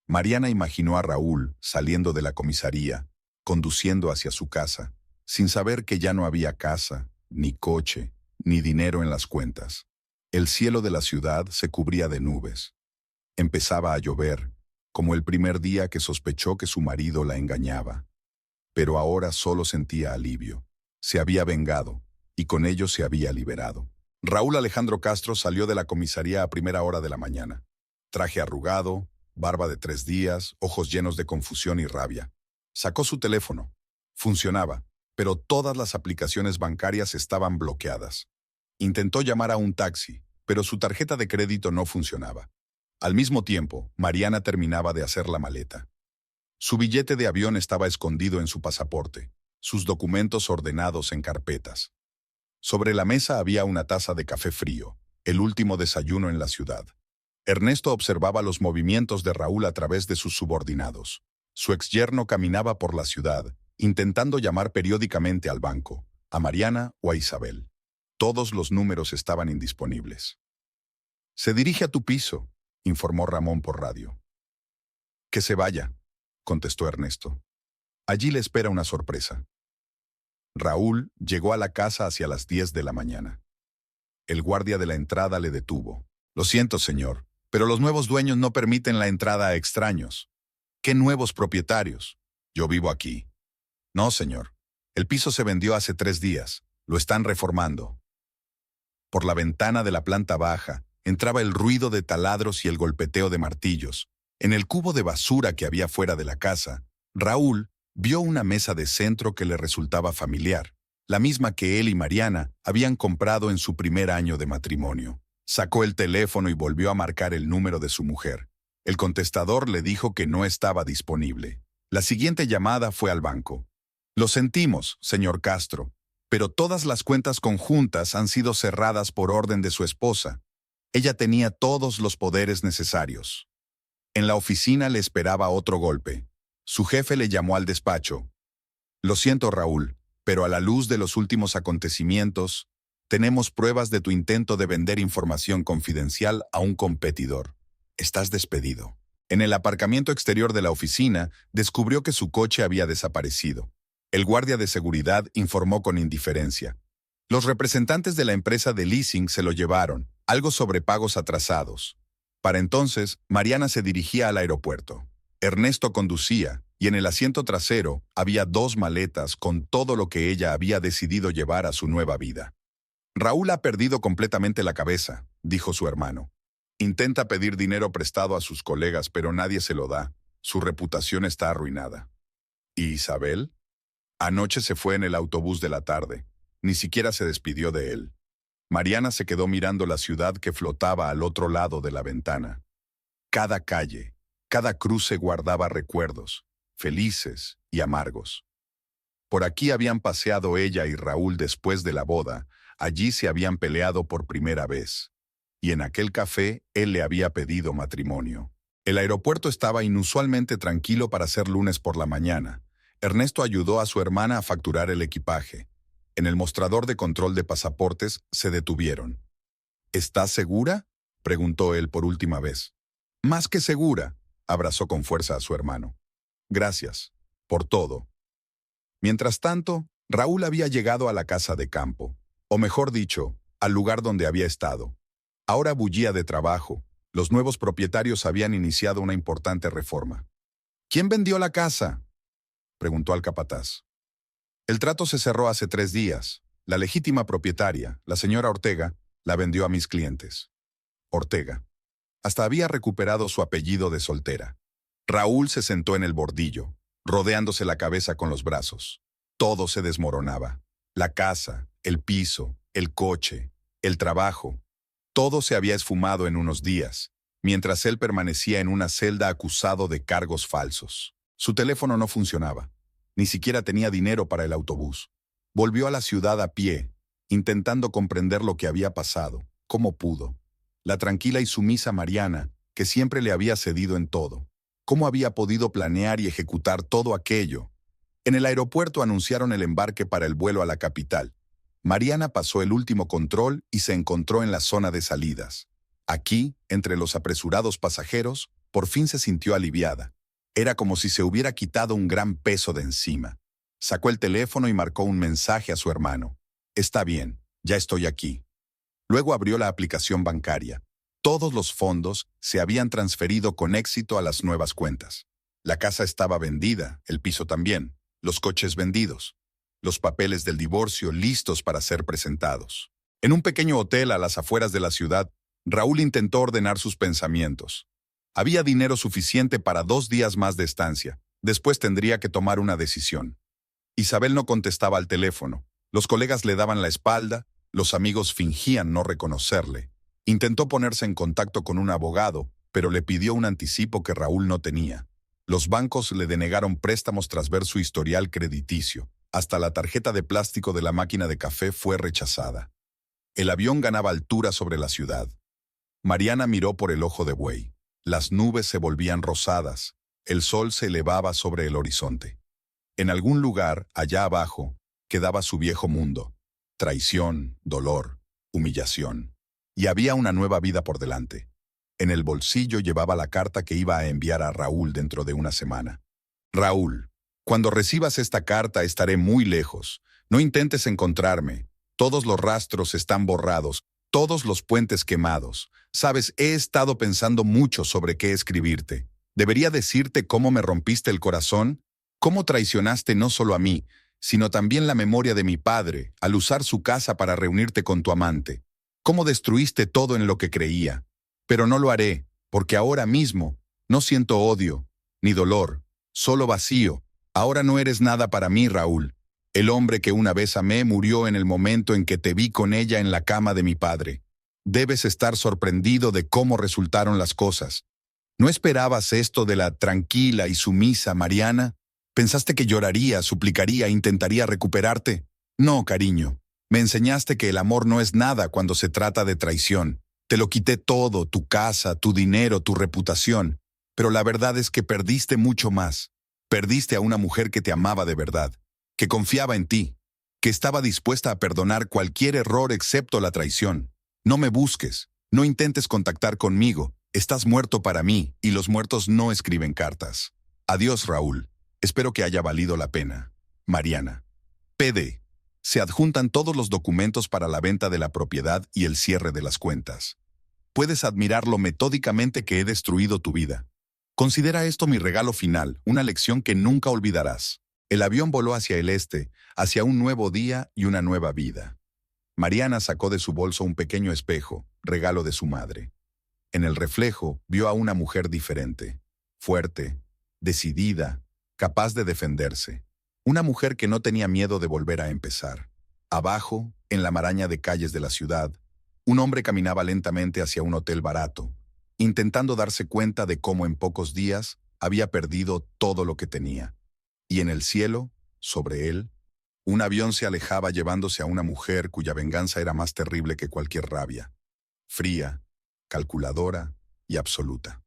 Mariana imaginó a Raúl saliendo de la comisaría, conduciendo hacia su casa, sin saber que ya no había casa, ni coche, ni dinero en las cuentas. El cielo de la ciudad se cubría de nubes. Empezaba a llover, como el primer día que sospechó que su marido la engañaba. Pero ahora solo sentía alivio. Se había vengado, y con ello se había liberado. Raúl Alejandro Castro salió de la comisaría a 1:00 de la mañana. Traje arrugado, barba de 3 días, ojos llenos de confusión y rabia. Sacó su teléfono. Funcionaba, pero todas las aplicaciones bancarias estaban bloqueadas. Intentó llamar a un taxi, pero su tarjeta de crédito no funcionaba. Al mismo tiempo, Mariana terminaba de hacer la maleta. Su billete de avión estaba escondido en su pasaporte, sus documentos ordenados en carpetas. Sobre la mesa había una taza de café frío, el último desayuno en la ciudad. Ernesto observaba los movimientos de Raúl a través de sus subordinados. Su exyerno caminaba por la ciudad, intentando llamar periódicamente al banco, a Mariana o a Isabel. Todos los números estaban indisponibles. «Se dirige a tu piso», informó Ramón por radio. «Que se vaya», contestó Ernesto. «Allí le espera una sorpresa». Raúl llegó a la casa hacia las 10 de la mañana. El guardia de la entrada le detuvo. «Lo siento, señor, pero los nuevos dueños no permiten la entrada a extraños». «¿Qué nuevos propietarios? Yo vivo aquí». «No, señor. El piso se vendió hace 3 días. Lo están reformando». Por la ventana de la planta baja entraba el ruido de taladros y el golpeteo de martillos. En el cubo de basura que había fuera de la casa, Raúl vio una mesa de centro que le resultaba familiar, la misma que él y Mariana habían comprado en su primer año de matrimonio. Sacó el teléfono y volvió a marcar el número de su mujer. El contestador le dijo que no estaba disponible. La siguiente llamada fue al banco. «Lo sentimos, señor Castro, pero todas las cuentas conjuntas han sido cerradas por orden de su esposa. Ella tenía todos los poderes necesarios». En la oficina le esperaba otro golpe. Su jefe le llamó al despacho. «Lo siento, Raúl, pero a la luz de los últimos acontecimientos, tenemos pruebas de tu intento de vender información confidencial a un competidor. Estás despedido». En el aparcamiento exterior de la oficina, descubrió que su coche había desaparecido. El guardia de seguridad informó con indiferencia. Los representantes de la empresa de leasing se lo llevaron, algo sobre pagos atrasados. Para entonces, Mariana se dirigía al aeropuerto. Ernesto conducía, y en el asiento trasero había 2 maletas con todo lo que ella había decidido llevar a su nueva vida. Raúl ha perdido completamente la cabeza, dijo su hermano. Intenta pedir dinero prestado a sus colegas, pero nadie se lo da. Su reputación está arruinada. ¿Y Isabel? Anoche se fue en el autobús de la tarde. Ni siquiera se despidió de él. Mariana se quedó mirando la ciudad que flotaba al otro lado de la ventana. Cada calle, cada cruce guardaba recuerdos, felices y amargos. Por aquí habían paseado ella y Raúl después de la boda, allí se habían peleado por primera vez. Y en aquel café él le había pedido matrimonio. El aeropuerto estaba inusualmente tranquilo para ser lunes por la mañana. Ernesto ayudó a su hermana a facturar el equipaje. En el mostrador de control de pasaportes se detuvieron. ¿Estás segura?, preguntó él por última vez. Más que segura, abrazó con fuerza a su hermano. Gracias, por todo. Mientras tanto, Raúl había llegado a la casa de campo, o mejor dicho, al lugar donde había estado. Ahora bullía de trabajo. Los nuevos propietarios habían iniciado una importante reforma. ¿Quién vendió la casa?, preguntó al capataz. El trato se cerró hace 3 días. La legítima propietaria, la señora Ortega, la vendió a mis clientes. Ortega. Hasta había recuperado su apellido de soltera. Raúl se sentó en el bordillo, rodeándose la cabeza con los brazos. Todo se desmoronaba. La casa, el piso, el coche, el trabajo. Todo se había esfumado en unos días, mientras él permanecía en una celda acusado de cargos falsos. Su teléfono no funcionaba. Ni siquiera tenía dinero para el autobús. Volvió a la ciudad a pie, intentando comprender lo que había pasado, cómo pudo. La tranquila y sumisa Mariana, que siempre le había cedido en todo. ¿Cómo había podido planear y ejecutar todo aquello? En el aeropuerto anunciaron el embarque para el vuelo a la capital. Mariana pasó el último control y se encontró en la zona de salidas. Aquí, entre los apresurados pasajeros, por fin se sintió aliviada. Era como si se hubiera quitado un gran peso de encima. Sacó el teléfono y marcó un mensaje a su hermano. Está bien, ya estoy aquí. Luego abrió la aplicación bancaria. Todos los fondos se habían transferido con éxito a las nuevas cuentas. La casa estaba vendida, el piso también, los coches vendidos, los papeles del divorcio listos para ser presentados. En un pequeño hotel a las afueras de la ciudad, Raúl intentó ordenar sus pensamientos. Había dinero suficiente para 2 días más de estancia. Después tendría que tomar una decisión. Isabel no contestaba al teléfono. Los colegas le daban la espalda, los amigos fingían no reconocerle. Intentó ponerse en contacto con un abogado, pero le pidió un anticipo que Raúl no tenía. Los bancos le denegaron préstamos tras ver su historial crediticio. Hasta la tarjeta de plástico de la máquina de café fue rechazada. El avión ganaba altura sobre la ciudad. Mariana miró por el ojo de buey. Las nubes se volvían rosadas. El sol se elevaba sobre el horizonte. En algún lugar, allá abajo, quedaba su viejo mundo. Traición, dolor, humillación. Y había una nueva vida por delante. En el bolsillo llevaba la carta que iba a enviar a Raúl dentro de una semana. Raúl, cuando recibas esta carta estaré muy lejos. No intentes encontrarme. Todos los rastros están borrados, todos los puentes quemados. Sabes, he estado pensando mucho sobre qué escribirte. ¿Debería decirte cómo me rompiste el corazón? ¿Cómo traicionaste no solo a mí, sino también la memoria de mi padre, al usar su casa para reunirte con tu amante? ¿Cómo destruiste todo en lo que creía? Pero no lo haré, porque ahora mismo no siento odio, ni dolor, solo vacío. Ahora no eres nada para mí, Raúl. El hombre que una vez amé murió en el momento en que te vi con ella en la cama de mi padre. Debes estar sorprendido de cómo resultaron las cosas. ¿No esperabas esto de la tranquila y sumisa Mariana? ¿Pensaste que lloraría, suplicaría, intentaría recuperarte? No, cariño. Me enseñaste que el amor no es nada cuando se trata de traición. Te lo quité todo, tu casa, tu dinero, tu reputación. Pero la verdad es que perdiste mucho más. Perdiste a una mujer que te amaba de verdad, que confiaba en ti, que estaba dispuesta a perdonar cualquier error excepto la traición. No me busques, no intentes contactar conmigo. Estás muerto para mí, y los muertos no escriben cartas. Adiós, Raúl. Espero que haya valido la pena. Mariana. PD. Se adjuntan todos los documentos para la venta de la propiedad y el cierre de las cuentas. Puedes admirar lo metódicamente que he destruido tu vida. Considera esto mi regalo final, una lección que nunca olvidarás. El avión voló hacia el este, hacia un nuevo día y una nueva vida. Mariana sacó de su bolso un pequeño espejo, regalo de su madre. En el reflejo vio a una mujer diferente, fuerte, decidida, capaz de defenderse. Una mujer que no tenía miedo de volver a empezar. Abajo, en la maraña de calles de la ciudad, un hombre caminaba lentamente hacia un hotel barato, intentando darse cuenta de cómo en pocos días había perdido todo lo que tenía. Y en el cielo, sobre él, un avión se alejaba llevándose a una mujer cuya venganza era más terrible que cualquier rabia. Fría, calculadora y absoluta.